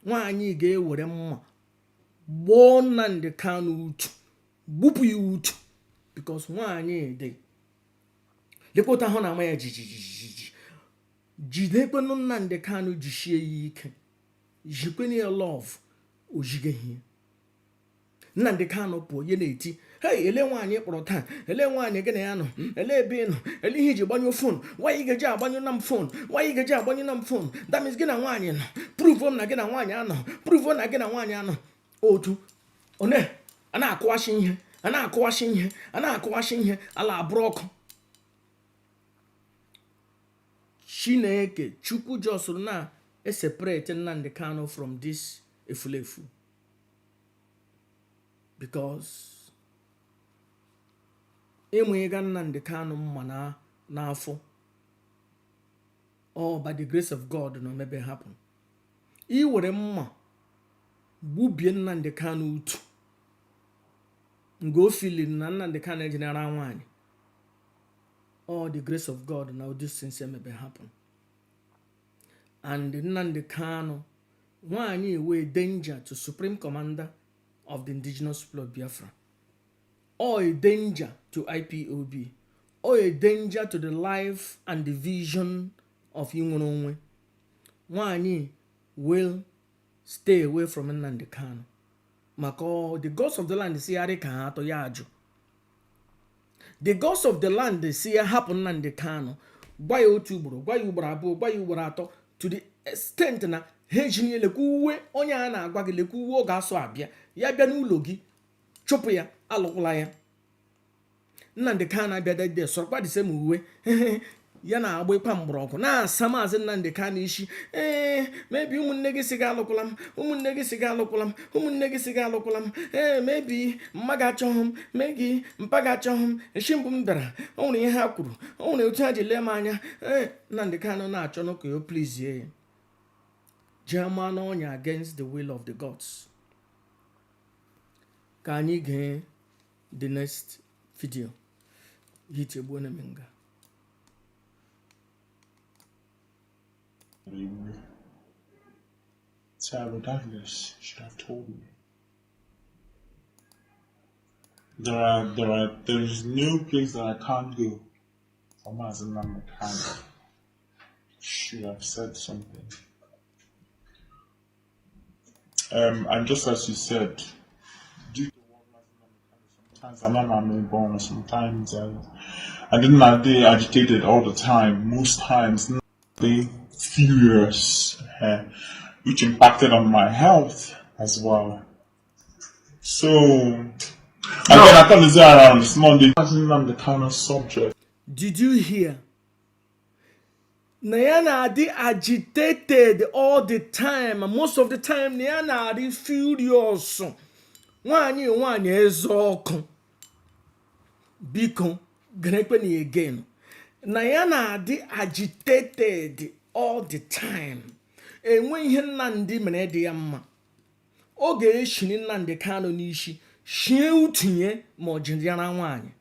Speaker 3: nwaanyị ga-ewere mma gboo Nnamdi Kanu utu gbupụ ya utu because nwaanyị dị lekọta ahụ na-ama ya jijijiji jidekwenụ Nnamdi Kanu jisie ya ike jikwenụ ya love ojigeghị. Nnamdi Kanu pụọ ya na-eti hey ele nwaanyị kpọrọ taa ele nwaanyị gị na ya nọ ele ebe ị nọ ele ihe iji gbanyụ fon nwaanyị ga-eji agbanyụ na m fon nwaanyị ga-eji agbanyụ na m fon that means gị na nwaanyị nọ prove m na gị na nwaanyị anọ prove na gị na nwaanyị anọ otu one a na-akụwashi ihe ala abụrụ ọkụ. Chineke Chukwu jọsụrụ na separate Nnamdi Kanu from this efulefu because enweghịga Nnamdi Kanu mma n'afọ by the grace of God no maybe happen. I were mma gbubie Nnamdi Kanu utu ngo feeling na Nnamdi Kanu ejinara nwaanyị the grace of God now this things maybe happen. And Nnamdi Kanu nwaanyị were danger to Supreme Commander of the indigenous people of Biafra or a danger to IPOB or a danger to the life and the vision of Inwere nwaanyị will stay away from Nnamdi Kanu. Maka the gods of the land si ya ka ha atọ ya ajụ. The gods of the land si ya hapụ Nnamdi Kanu gwa ya otu ugboro gwa ya ugboro abụọ gwa ya ugboro atọ to the extent na ha ejinye lekwa uwe onye a na-agwa gị lekwa uwe ọ ga-asọ abịa ya bịa n'ụlọ gị chụpụ ya alụkwụla ya. Nnamdi Kanu abịa dede sọrọkwa dise m uwe ya na-agba ịkwa mgbọrọgwụ na-asa Maazị Nnamdi Kanu isi mebi ụmụnne gị si ga alụkwụla m ụmụnne gị si ga alụkwụla m ụmụnne gị si ga alụkwụla m mebi mma ga-achọghị m megi mpa ga-achọghị m echi mbụ m bịara o nwere ihe ha kwuru o nwere otu ha ji lee m anya Nnamdi Kanu na-achọ n'ụka ya please ya German ọnya against the will of the gods. Ka anyị gee the next video. Yichegbuo na menga.
Speaker 4: Regardless, should have told me. There's no place that I can't go. Someone has a number can't. Should have said something. And just as you said, due to sometimes I'm not born, sometimes I didn't like they agitated all the time. Most times they furious, which impacted on my health as well. So again, I thought this around this Monday. On the kind of subject.
Speaker 3: Did you hear? Nayana are agitated all the time. Most of the time, Nayana are furious. One is all Biko, Grenepeni again. Nayana are agitated all the time. And when he nandi menediama, oge shinin nande kano nishi, shie utinye mo jindiana wanye.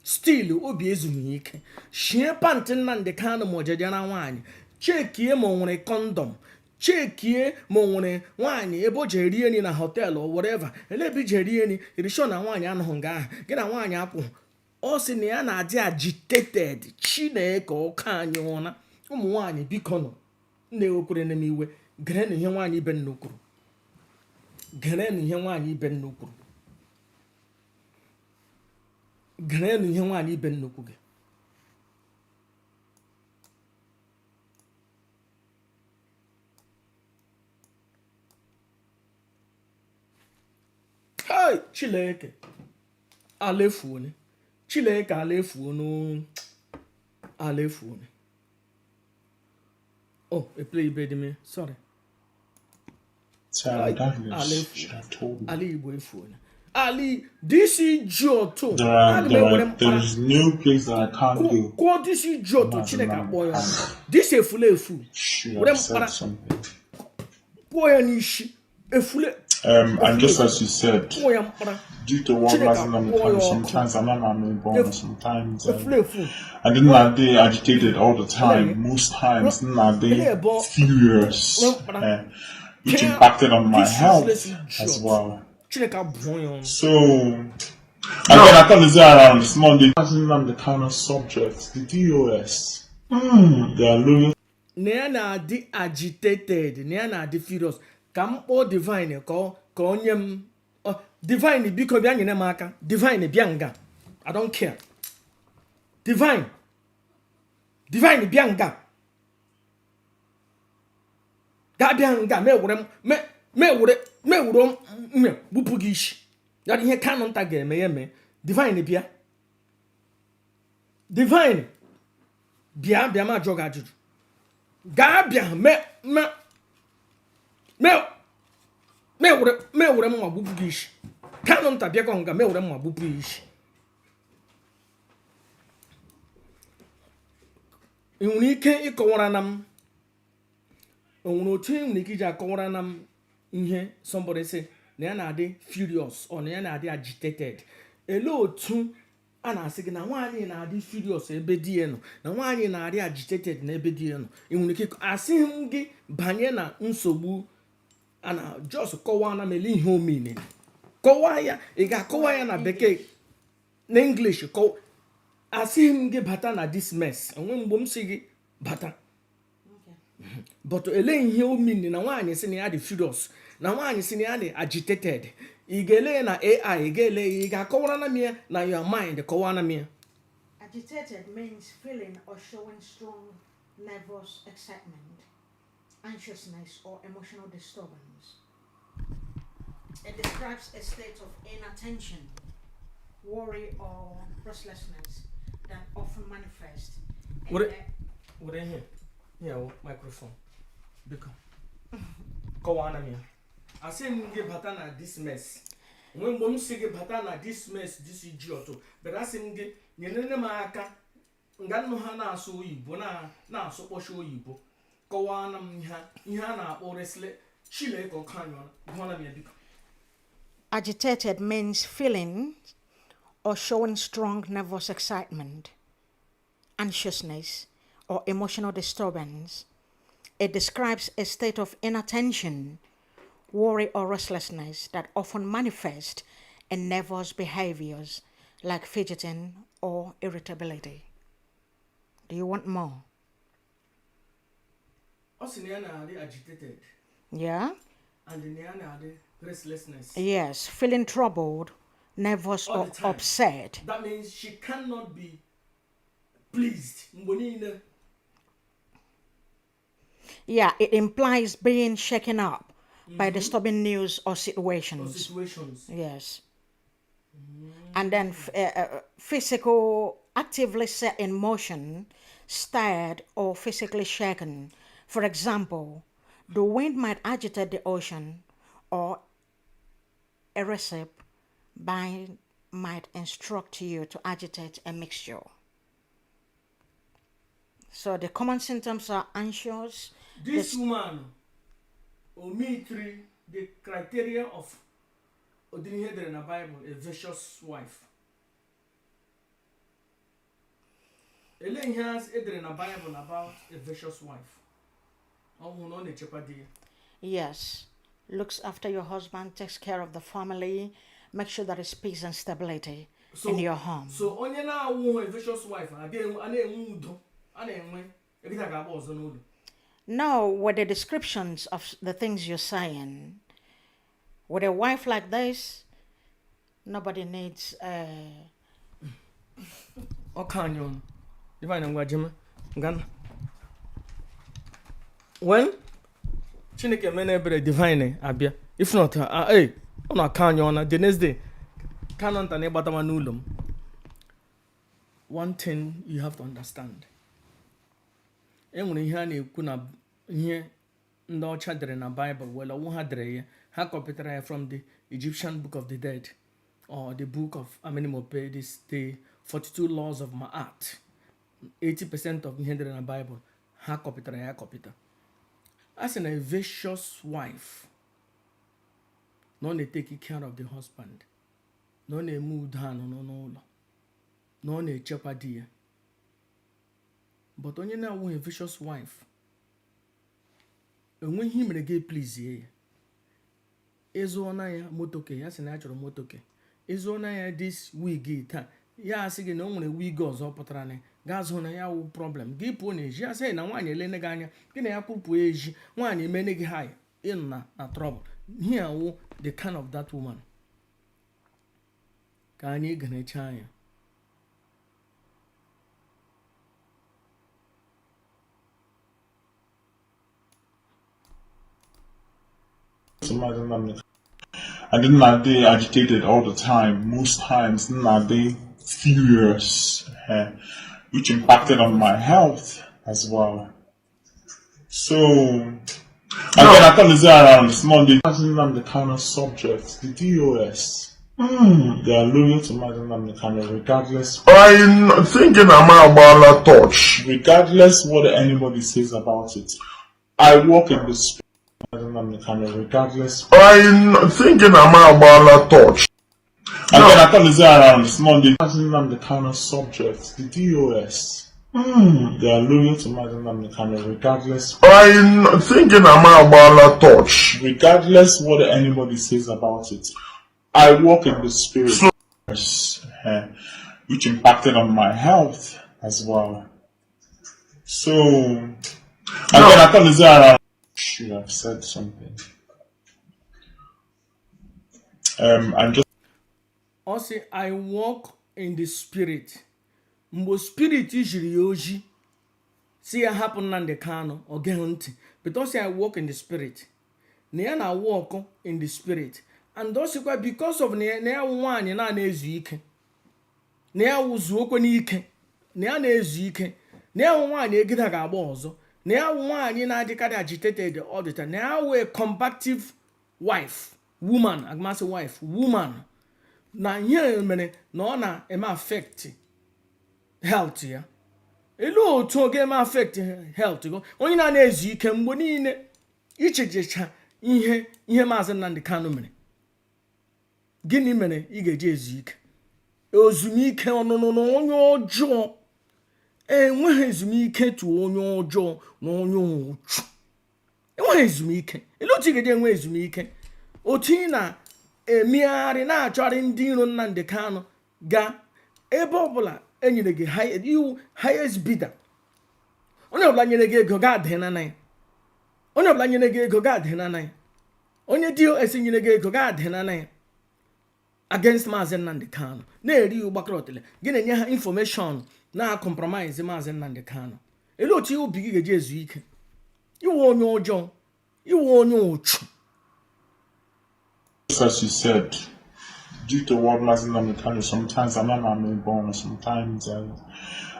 Speaker 3: Still obi ezumi ike shie pantin na ndị kana mo jejana nwanyị chekie mo nwere condom chekie mo nwere nwanyị ebo jerie ni na hotel or whatever elebi jerie ni irisho na nwanyị anụghị nga ahụ gị na nwanyị akwụ ọ sị na ya na-adị agitated chineke ọka anyị ụna ụmụ nwanyị biko nọ na-ewekwere na iwe gere na ihe nwanyị ibe nnukwuru gere na ihe nwanyị ibe nnukwuru Grenade ihe nwanyị ibe nnukwu gị. Hey, Chileke. Alefuone. Chileke alefuone. Alefuone. Oh, a play bed me. Sorry.
Speaker 4: Should have told me.
Speaker 3: Ali Ibuefuone. Ali, this is Joto.
Speaker 4: There's no place that I can't go.
Speaker 3: Call this is Joto. Chineka boy. This is a fool.
Speaker 4: Should have said something.
Speaker 3: Boy, nishi. A fool.
Speaker 4: And just as you said, due to one reason and time, sometimes I'm not born, sometimes I didn't like they agitated all the time. Most times, they furious, which impacted on my health as well. So again, I thought this around this Monday. On the kind of subjects, the DOS. They are loyal.
Speaker 3: Neana di agitated, Neana di furious. Come all divine, call him divine because Bian Maka, divine Bianga. I don't care. Divine Bianga. Gabianga, me would bupugish. That he cannot tag me, divine bia. Divine bia ma jogaju. Gabia me would ma bupugish. Canon tabiaconga me would ma bupugish. Unique ecoranam. Unotin Nikija Koranam in here, somebody say, Nana de furious or Nana de agitated. A low too, and I say, now one in a de furious, a bediano, now one in a de agitated, nebediano. In Nikik, I see him get Banyana unsobu, and I just Kowana Melin home meaning. Kowaya, a Kowaya na beke, in English, I see him get batana this mess, and when boom sige bata. But Elaine heal meaning na one is in the furious. Na one is in the agitated. Igele na AI, igele, iga kawana mia, na your mind, kawana mia.
Speaker 2: Agitated means feeling or showing strong nervous excitement, anxiousness, or emotional disturbance. It describes a state of inattention, worry, or restlessness that often manifests.
Speaker 3: What in here? Yeah, microphone. Because Kawana mia. I say give batana this mess. When mom say give batana this mess, this is Giotto. But I say give Yenene Maka Ngano Hana so yibo na so posho yibo. Kawana mihana or resle Chile or canyon. Hona mia because
Speaker 2: Agitated means feeling or showing strong nervous excitement, anxiousness, or emotional disturbance. It describes a state of inattention, worry, or restlessness that often manifest in nervous behaviors like fidgeting or irritability. Do you want more?
Speaker 3: Agitated.
Speaker 2: Yeah?
Speaker 3: And the restlessness.
Speaker 2: Yes, feeling troubled, nervous,
Speaker 3: all
Speaker 2: or
Speaker 3: the time.
Speaker 2: upset.
Speaker 3: That means she cannot be pleased.
Speaker 2: Yeah, it implies being shaken up by disturbing news or situations. Yes. And then physical, actively set in motion, stirred, or physically shaken. For example, the wind might agitate the ocean, or a recipe might instruct you to agitate a mixture. So the common symptoms are anxious.
Speaker 3: This woman, the criteria of Odinheader in the Bible, a vicious wife. Elaine has either in the Bible about a vicious wife.
Speaker 2: Yes. Looks after your husband, takes care of the family, make sure there is peace and stability in your home.
Speaker 3: So only now a vicious wife,
Speaker 2: No, with the descriptions of the things you're saying, with a wife like this, nobody needs
Speaker 3: Okanyon. Divine and Guajima. Gun. Well, Chineke mene divine abia. If not, hey, on a canyon, the next day, canon and ebatamanulum. One thing you have to understand. And when you hear kuna here no chadre in a Bible, well, I won't have ha copy from the Egyptian Book of the Dead, or the book of Amenemope, this the 42 laws of Ma'at. 80% of here in the Bible, ha copy. As in a vicious wife, no ne take care of the husband, no ne move down, no ne jeopardy. But only now a vicious wife, and when him again please ye, Ezonaya motoke, yes, a natural motoke. Ezonaya this wig, ya sige no one wig goes up patrane, gas on a problem. Give ponies, ya say, now one lene ganya, gina pupu age, one you many high, in na trouble. Here, the kind of that woman. Can you gonna chaya?
Speaker 4: And then are they agitated all the time? Most times, then are they furious, which impacted on my health as well. So, again, I thought this around this Monday, on the kind of subjects, the DOS. They are loyal to Madam Namdekano regardless.
Speaker 5: I'm thinking I'm about touch.
Speaker 4: Regardless what anybody says about it. I walk in the spirit. Regardless.
Speaker 5: I'm thinking I'm about touch.
Speaker 4: Again, I thought this around this Monday. The kind of subjects, the DOS. They are loyal to Madam Namdekano regardless.
Speaker 5: I'm thinking I'm about touch.
Speaker 4: Regardless what anybody says about it. I walk in the spirit, which impacted on my health as well. So, again, I thought this around. Should have said something. I'm just.
Speaker 3: Also, I walk in the spirit. Mbo spirit usually yoji. See it happen on the cano or get but also I walk in the spirit. I walk in the spirit. And those because of near one and an ezuike. Near was woken ike. Near an ezuike. Near one ye get a gabozo. Near one in agitated all the time. Now a combative wife. Woman, I must say wife, woman. Now here many no na ema affect health ya. Elo to game affect health go. Onye na ezuike mgbo niile ichejecha ihe maazị Nnamdi Kanu mere. Gịnị mere ị ga-eji ezu ike? Ezumike ọnụnụ na onye ọjọọ. Enweghị ezumike tu onye ọjọọ na onye uchu. enweghị ezumike. Ele otu ị ga-eji enwe ezumike otu ị na-emegharị na-achọgharị ndị iro Nnamdi Kanu ga ebe ọbụla enyere gị iwu highest bidder. Onye ọbụla nyere gị ego ga-adịna na ya. Onye ọbụla nyere gị ego ga-adịna na ya. Onye DOS nyere gị ego ga-adịna na ya against Mazi Nnamdi Kanu na-eri ụgbakọrọ otele gị na-enye ha information na compromise Mazi Nnamdi Kanu. Ele otu ihe obi gị ga-eji ezu ike. Iwe onye ọjọọ, iwe onye ụchụ.
Speaker 4: As you said, due to what Mazi Nnamdi Kanu, sometimes I'm not born, sometimes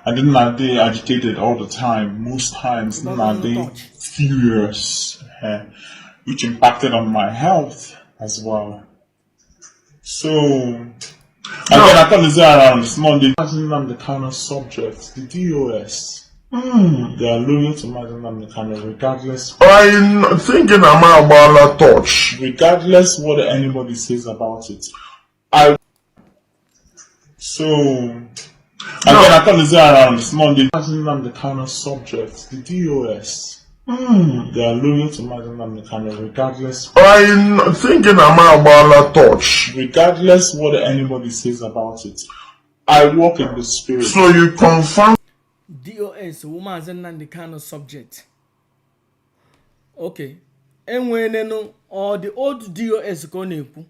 Speaker 4: I didn't not they agitated all the time. Most times not they furious, which impacted on my health as well. So again, I thought this around this Monday. Mazi Nnamdi Kanu subject, the DOS. They are loyal to Mazi Nnamdi Kanu regardless.
Speaker 5: I'm thinking I'm about a touch.
Speaker 4: Regardless what anybody says about it. So again, I thought this around this Monday. Mazi Nnamdi Kanu subject, the DOS. They are loyal to Mazi Nnamdi Kanu regardless.
Speaker 5: I'm thinking I'm about a touch.
Speaker 4: Regardless what anybody says about it. I walk in the spirit.
Speaker 5: So you confirm
Speaker 3: DOS Mazi Nnamdi Kanu subject. Okay. Enwenenu or the old DOS ka ọ na-ekwu.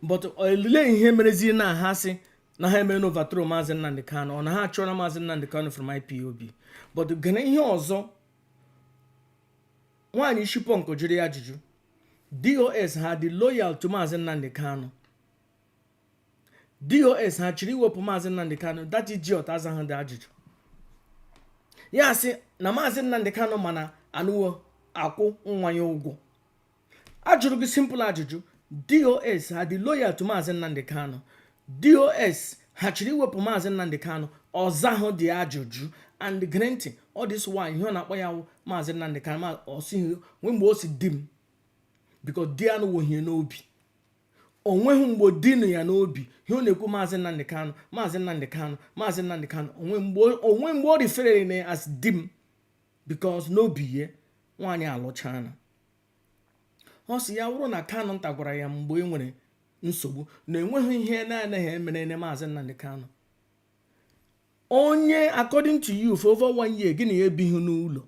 Speaker 3: But olile ihe merezi na ha si na ha emere overthrow Mazi Nnamdi Kanu ọ na ha chọrọ Mazi Nnamdi Kanu from IPOB. But gane ihe ọzọ nwaanyị Shipong jụrụ ya ajụjụ. DOS ha dị loyal to Mazi Nnamdi Kanu. DOS ha chịrị iwepụ Mazi Nnamdi Kanu. That idiot azaghị ndị ajụjụ. Ya sị na Mazi Nnamdi Kanu mana anụwo akwụ nwa ya ụgwọ. Ajụrụ gị simple ajụjụ. DOS ha dị loyal to Mazi Nnamdi Kanu. DOS ha chịrị iwepụ Mazi Nnamdi Kanu. Ọzahụ dị ajụjụ and granting all this why ihe ọ na-akpọ ya Mazi Nnamdi Kanu ọsị mgbe o si di m because di anụ ihe n'obi. O nweghị mgbe di nụ ya n'obi ihe ọ na-ekwu Mazi Nnamdi Kanu Mazi Nnamdi Kanu Mazi Nnamdi Kanu onwe mgbe o referere na as di m because n'obi ye nwaanyị alụchana. Ọ sị ya wụrụ na Kanu nta gwara ya mgbe e nwere nsogbu na enweghị ihe na-anaghị emere na Mazi Nnamdi Kanu. Onye according to you for over 1 year gịnị ebighị n'ụlọ.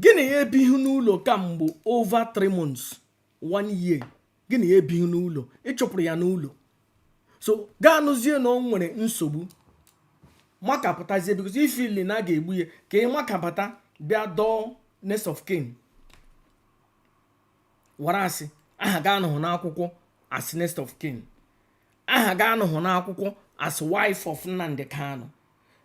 Speaker 3: Gịnị ebighị n'ụlọ kamgbe over 3 months 1 year gịnị ebighị n'ụlọ ịchụpụrụ ya n'ụlọ. So gaa nụzie na o nwere nsogbu makapụtazie because ifili na ga-egbu ya ka ị makapụta bịa dọọ next of kin warasị aha ga anọhụ n'akwụkwọ as next of kin. Aha ga anọhụ n'akwụkwọ as wife of Nnamdi Kanu.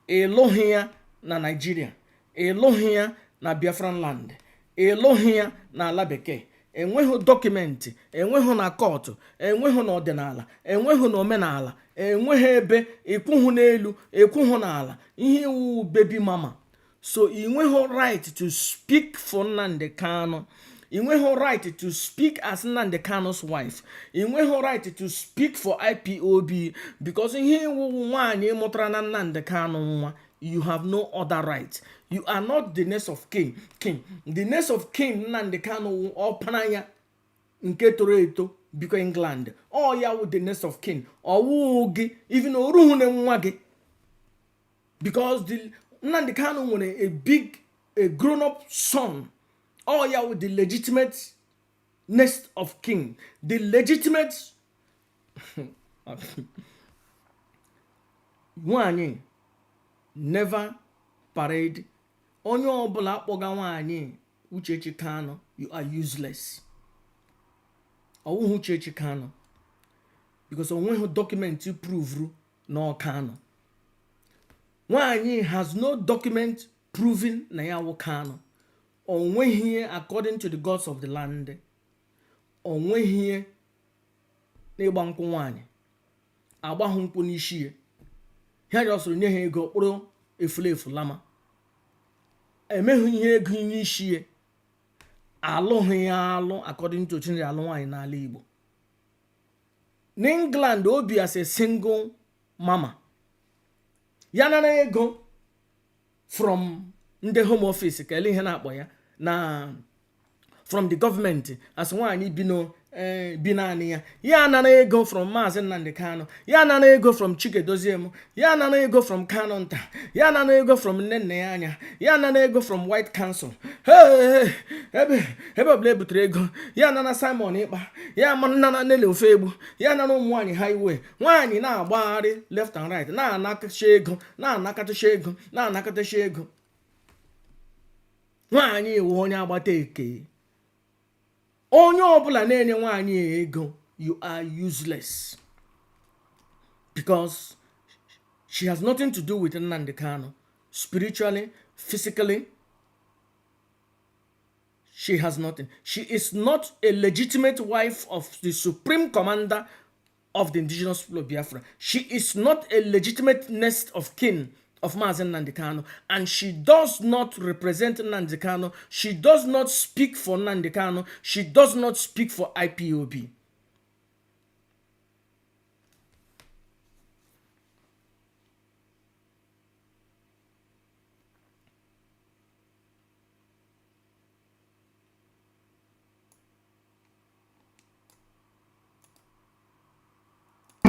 Speaker 3: Ịlụghị ya na Nigeria, ịlụghị ya na Biafran land, ịlụghị ya na ala bekee. Enweghị dọkụmentị, enweghị na kọtụ, enweghị na ọdịnala, enweghị na omenala, enweghị ebe ịkwụhụ n'elu, ịkwụhụ n'ala. Ihe iwu baby mama. So ị nweghị right to speak for Nnamdi Kanu. Ị nweghị right to speak as Nnamdi Kanu's wife. Ị nweghị right to speak for IPOB because ihe iwu nwaanyị mụtara na Nnamdi Kanu nwa. You have no other right. You are not the next of king. The next of king Nnamdi Kanu ọpananya nke toro eto biko England. Ọ ya wụ the next of king. Ọwụ gị even oruhu na nwa gị. Because the Nnamdi Kanu nwere a grown up son. Ọ ya wụ the legitimate next of king. The legitimate nwaanyị never parade. Onye ọbụla akpọga nwaanyị Uchechi Kanu, you are useless. Ọwụhụ Uchechi Kanu because onweghị document prove na Kanu. Nwaanyị has no document proving na ya wụ Kanu. Onweghị according to the gods of the land. Onweghị n'ịgba nkwụ nwaanyị agbahụ nkwụ n'isi ya. Ha jọsụrụ nye ha ego kpụrụ efulefu lama. Emeghị ihe ego n'isi ya. Alụghị ya alụ according to Chineke alụ nwaanyị n'ala Igbo. N'England obi as a single mama. Ya nara ego from ndị home office ka ele ihe na-akpọ ya na from the government as nwaanyị bi naanị ya ya anara ego from Maazị Nnamdi Kanu, ya anara ego from Chike ya anara ego from Kanu Nta, ya anara ego from Nnenne ya anya, ya anara ego from White Council. Ebe ọbụla ebutere ego ya anara Simon Ikpa, ya nana Nele Ofe Egbu, ya anara ụmụ nwaanyị highway, nwaanyị na-agbagharị left and right na-anakacha ego na-anakatacha ego. Nwaanyị iwu onye agbata eke. Onye ọbụla na-enye nwaanyị ego, you are useless because she has nothing to do with Nnamdi Kanu. Spiritually, physically, she has nothing. She is not a legitimate wife of the supreme commander of the indigenous people of Biafra. She is not a legitimate next of kin of Mazi Nnamdi Kanu, and she does not represent Nnamdi Kanu. She does not speak for Nnamdi Kanu. She does not speak for IPOB.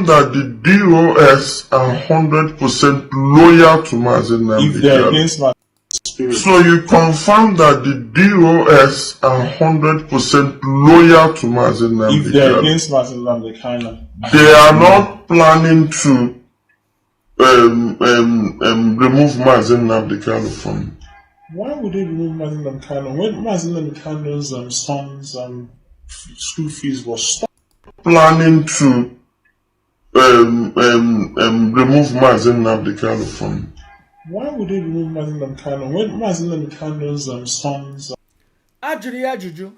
Speaker 5: That the DOS are 100% loyal to Mazi Nnamdi
Speaker 4: If they're
Speaker 5: Kanu.
Speaker 4: against my spirit.
Speaker 5: So you confirm that the DOS are 100% loyal to Mazi Nnamdi
Speaker 4: If they're
Speaker 5: Kanu.
Speaker 4: against Mazi Nnamdi Kanu.
Speaker 5: They are not planning to remove Mazi Nnamdi Kanu from.
Speaker 4: Why would they remove Mazi Nnamdi Kanu when Mazi Nnamdi Kanu's son's school fees was stopped?
Speaker 5: Planning to remove Mazi Nnamdi Kanu from.
Speaker 4: Why would they remove Mazi Nnamdi Kanu when Mazi Nnamdi Kanu's son's
Speaker 3: Ajụjụ,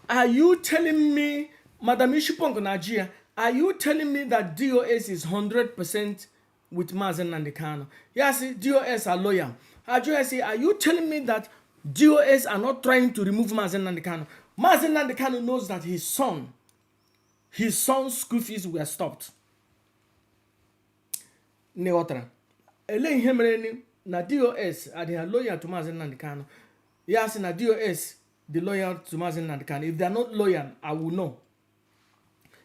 Speaker 3: are you telling me, Madam Ishipong Najia, are you telling me that DOS is 100% with Mazi Nnamdi Kanu? Yes, DOS are loyal. Are you telling me that DOS are not trying to remove Mazi Nnamdi Kanu? Mazi Nnamdi Kanu knows that his son's school fees were stopped. Neotra. Ele ihe mere na DOS are loyal to Mazi Nnamdi Kanu. Yes, na DOS the loyal to Mazi Nnamdi Kanu. If they are not loyal, I will know.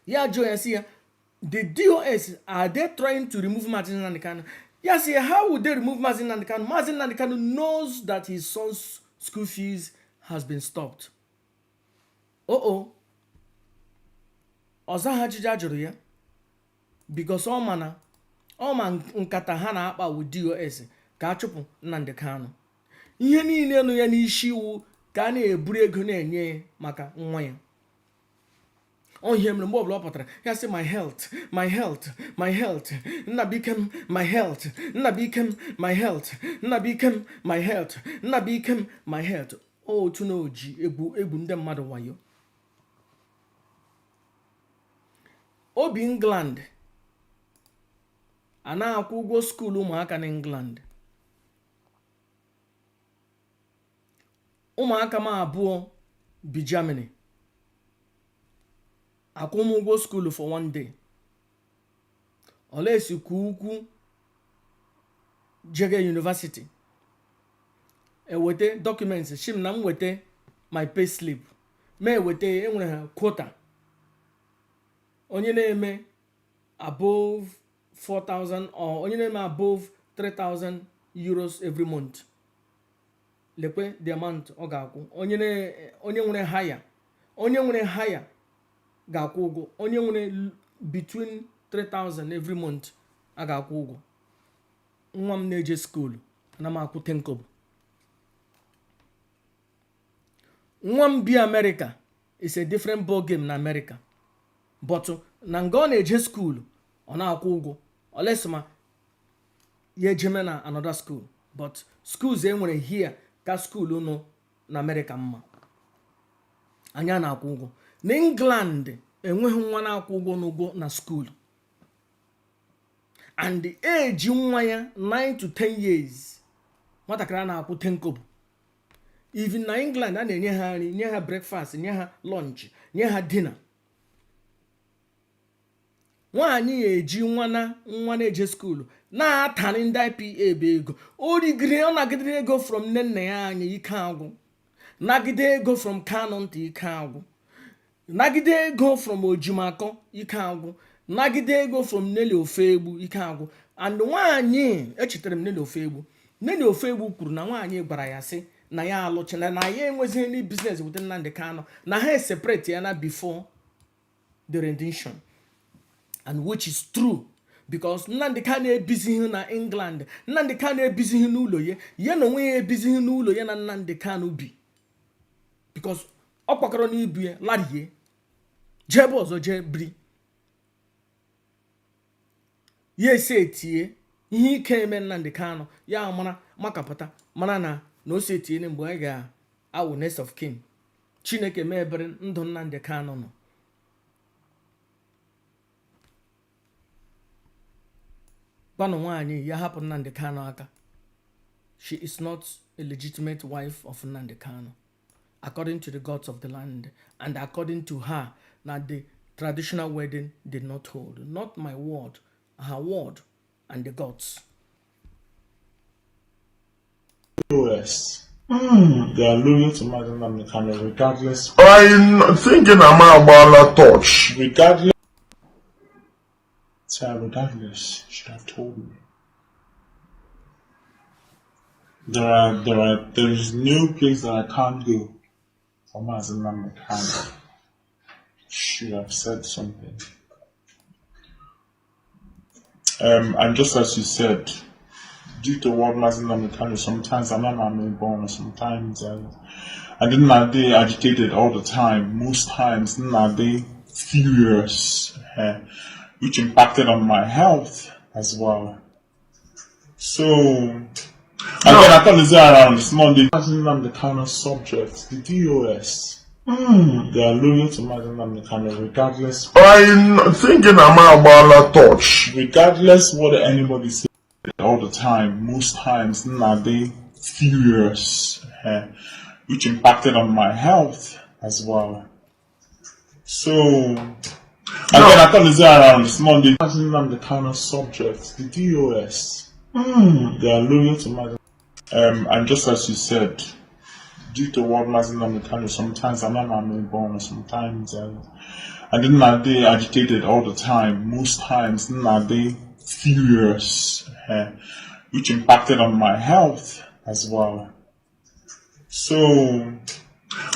Speaker 3: Yeah, Joe, see, the DOS, are they trying to remove Mazi Nnamdi Kanu? Yes, how would they remove Mazi Nnamdi Kanu? Mazi Nnamdi Kanu knows that his son's school fees has been stopped. Ọza ajụjụ ajụrụ ya because ọ ma nkata ha na-akpa with DOS ka achụpụ Nnamdi Kanu. Ihe niile nụ ya n'isi iwu ka a na-eburu ego na-enye maka nwa ya. Ihe mere mgbe ọbụla ọ pụtara ya sị my health nna bikem my health nna bikem my health nna bikem my health nna bikem my health. Otu na oji egwu ndị mmadụ wayo. Obi England a na-akwụ ụgwọ skuulu ụmụaka na England. Ụmụaka m abụọ bi Germany akwụ m ụgwọ skuulu for one day. Olesi kwa ukwu jege university ewete documents shim na m wete my pay slip ma ewete enwere ha quota. Onye na-eme above 4,000 or onye na-eme above 3,000 euros every month. Lekwe the amount ọ ga-akwụ. Onye nwere higher ga-akwụ ụgwọ. Onye nwere between 3,000 every month a ga-akwụ ụgwọ. Nwa m na-eje school ana m akwụ 10 kobo. Nwa m bi America is a different ball game na America. But na nga ọ na-eje school ọ na-akwụ ụgwọ olesma ya ejeme na another school. But schools enwere here ka school nọ na America mma. Anya na-akwụ ụgwọ. Na England enweghị nwa na-akwụ ụgwọ n'ụgwọ na school. And the age nwa ya 9 to 10 years nwatakịrị na-akwụ 10 kobo. Even na England a na-enye ha nri, nye ha breakfast, nye ha lunch, nye ha dinner. Nwaanyị eji nwa na-eje skuulu na-atani ndị IPA bụ ego. O rigiri ọ nagidere ego from nne nna ya anya ike agwụ, nagide ego from Kano ntị ike agwụ, nagide ego from Ojimakọ ike agwụ, nagide ego from Nelly Ofegbu ike agwụ. And nwaanyị echetara m Nelly Ofegbu. Nelly Ofegbu kwuru na nwaanyị gwara ya sị na ya alụchana na ya enweghị any business with Nnamdi Kanu, na ha separate ya na before the rendition, and which is true because Nnamdi Kanu ebizighị na England, Nnamdi Kanu ebizighị n'ụlọ ya, ya na onwe ya ebizighị n'ụlọ ya na Nnamdi Kanu bi, because ọ kpakọrọ n'ibu ya larie jee ebe ọzọ jee biri. Ya ese etie ihe ike eme Nnamdi Kanu, ya mara makapụta mana na o si etie mgbe anyị ga-awụ next of kin. Chineke mee ebere ndụ Nnamdi Kanu nọ. Gbanụ nwaanyị ya hapụ Nnamdi Kanu aka. She is not a legitimate wife of Nnamdi Kanu, according to the gods of the land, and according to her, that the traditional wedding did not hold. Not my word, her word, and the gods.
Speaker 4: US. They are loyal to Mazi Nnamdi Kanu regardless.
Speaker 5: I'm thinking I'm about a touch.
Speaker 4: Regardless. Regardless, she should have told me. There is no place that I can't go for Mazi Nnamdi Kanu. Should have said something. And just as you said, due to what Mazi Nnamdi Kanu, sometimes I'm not born, sometimes I didn't have they agitated all the time. Most times, didn't have they furious, which impacted on my health as well. So, again, I thought this around this Monday. Mazi Nnamdi Kanu subject, the DOS. They are loyal to Mazi Nnamdi Kanu regardless.
Speaker 5: I'm thinking I'm about a touch.
Speaker 4: Regardless what anybody says all the time, most times, are they furious, which impacted on my health as well. So, again, I thought this around this Monday. Mazi Nnamdi Kanu subject, the DOS. They are loyal to Mazi. And just as you said, due to what Mazi Nnamdi Kanu, sometimes I'm not born, sometimes I didn't have they agitated all the time. Most times, didn't have they furious, which impacted on my health as well. So, again,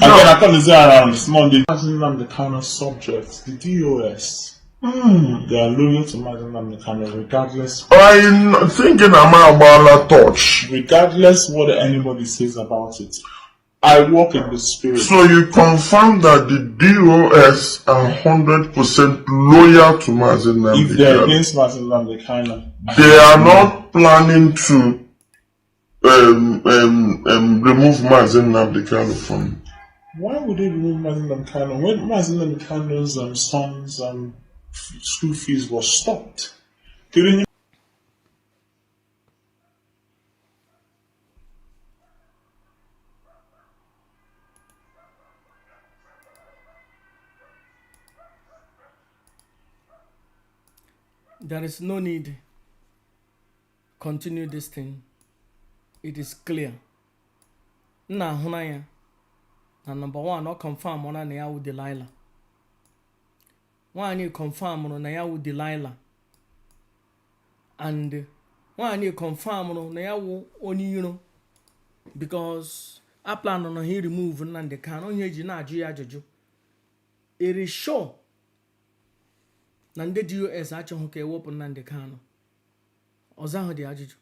Speaker 4: I thought this around this Monday. Mazi Nnamdi Kanu subject, the DOS. They are loyal to Mazi Nnamdi Kanu regardless.
Speaker 5: I'm thinking I'm about a touch.
Speaker 4: Regardless what anybody says about it. I walk in the spirit.
Speaker 5: So you confirm that the DOS are 100% loyal to Mazi Nnamdi Kanu.
Speaker 4: If they're against Mazi Nnamdi Kanu,
Speaker 5: they are not planning to remove Mazi Nnamdi Kanu from.
Speaker 4: Why would they remove Mazi Nnamdi Kanu when Mazi Nnamdi Kanu's son's school fees was stopped? Couldn't
Speaker 3: There is no need continue this thing. It is clear. Na hunaya. Na number one, no confirm ona na ya wu Delilah. One confirm na ya wu Delilah. And one confirm na ya wu Oniyuno. Because I plan on he remove Nnamdi Kanu. Onye ji na aju ya ajụjụ. It is sure na ndị DOS achọghị ka ewepụ Nnamdi Kanu. Ọzọ ahụ dị ajụjụ.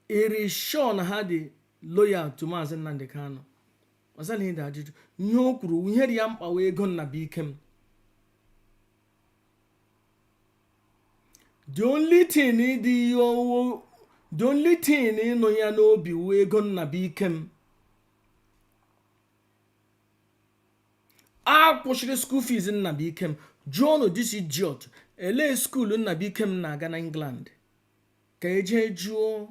Speaker 3: It is sure na ha dị loyal to Mazi Nnamdi Kanu. Ọzọ ahụ dị ajụjụ. Ihe o kwuru, ihe dị ya mkpa wee ego Nnabuikem. The only thing ịnụ ya n'obi wee ego Nnabuikem. Akwụsịrị school fees Nnabuikem. Jụọ this idiot. Ele school Nnabuikem na-aga na England. Ka eje jụọ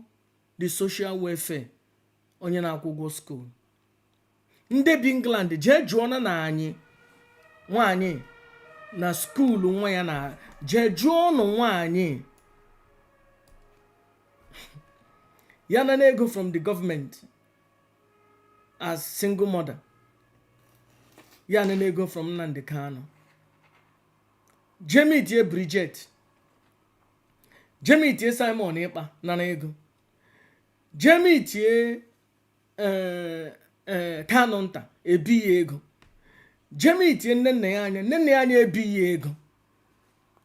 Speaker 3: the social welfare onye na-akwụ ụgwọ school. Ndị bi England jee jụọ na anyị nwaanyị na school nwa ya na jee jụọ nwaanyị yana ego from the government as single mother, yana ego from Nnamdi Kanu. Jemmy tie Bridget, Jemmy tie Simon Ekpa nana ego, Jemmy tie Kanonta ebi ego, Jemmy tie nne anya ebi ego.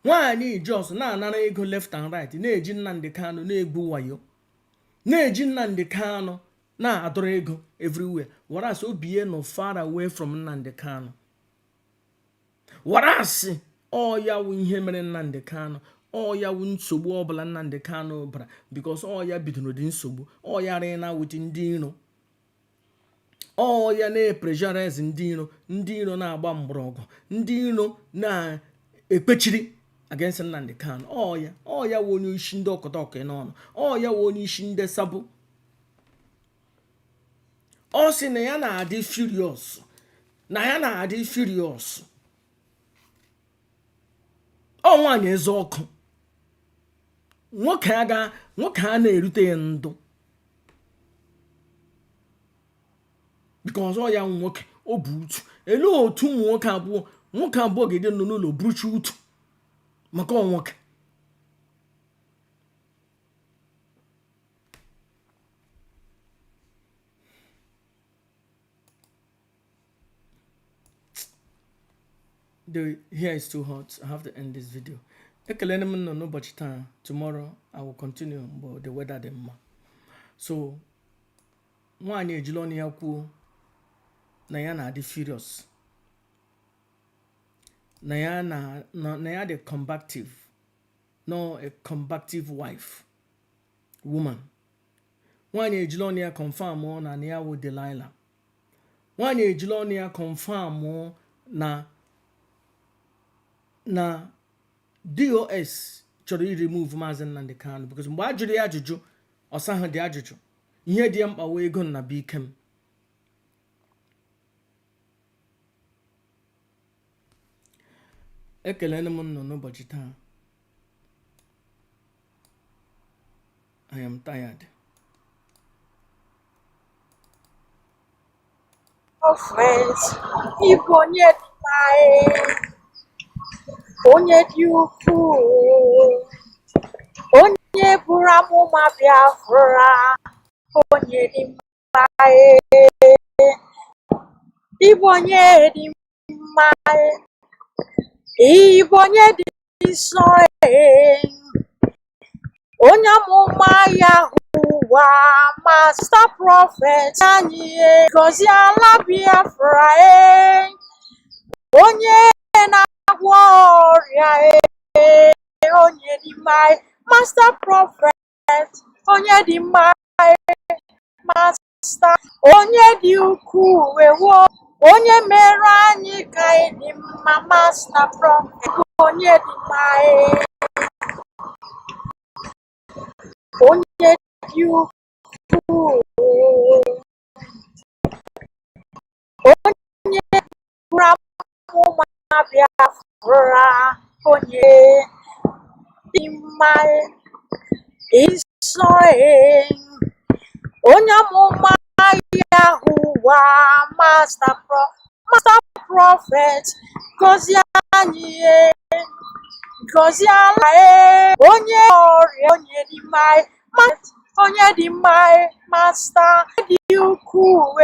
Speaker 3: Nwaanyị Jos na-anara ego left and right, na-eji Nnamdi Kanu na-egbu wayo, na-eji Nnamdi Kanu na-adọrọ ego everywhere, whereas obie no far away from Nnamdi Kanu. Whereas ya wu ihe mere Nnamdi Kanu, ya wu nsogbu ọbụla Nnamdi Kanu bara, because ya bidoro dị nsogbu, ya rịna with ndị iro, ya na-pressurize ndị iro na-agba mgbọrọgwụ, ndị iro na-ekpechiri against Nnamdi Kanu. ya wu onye isi ndị ọkọtọkọ n'ọnụ, ya wu onye isi ndị sabo. Ọ sị na ya na-adị furious, nwaanyị eze ọkụ, nwoke a na-erute ya ndụ, because ya nwoke o bu utu. Ele otu nwoke abụọ ga-ede nọ n'ụlọ buruchi utu maka nwoke. The hair is too hot. I have to end this video. Ekelene m no n'ụbọchị taa. Tomorrow I will continue, but the weather dị mma. So nwaanyị ejila ọnụ ya kwuo na ya na-adị furious, na ya dị combative, no a combative woman. Nwaanyị ejila ọnụ ya confirm na ya wụ Delilah. Nwaanyị ejila ọnụ ya confirm na DOS chọrọ remove Mazi Nnamdi Kanu, because mgbe a jụrụ ya ajụjụ ọsaghị dị ajụjụ, ihe dị mkpa wee ego na bikem. Ekelene m nọ n'ụbọchị taa. I am tired.
Speaker 2: Friends, Igbo onye dị onye dị ukwuu, onye buru amụma Biafra, onye dị mma, Igbo onye dị mma, Igbo onye dị nsọ, onye amụma Yahuwa, Master Prophet anyị, gọzie ala Biafra, onye na-agwọ ọrịa, onye dị mma, Master Prophet, onye dị mma, Master, onye dị ukwuu, onye mere anyị ka anyị dị mma, Master Prophet, onye dị mma, onye dị ukwuu, onye buru amụma Biafra, onye dị mma, nsọ, onye amụma Yahuwa, Master Prophet, gọzie anyị, gọzie ala, onye ọrịa, onye dị mma, onye dị mma, Master, dị ukwuu.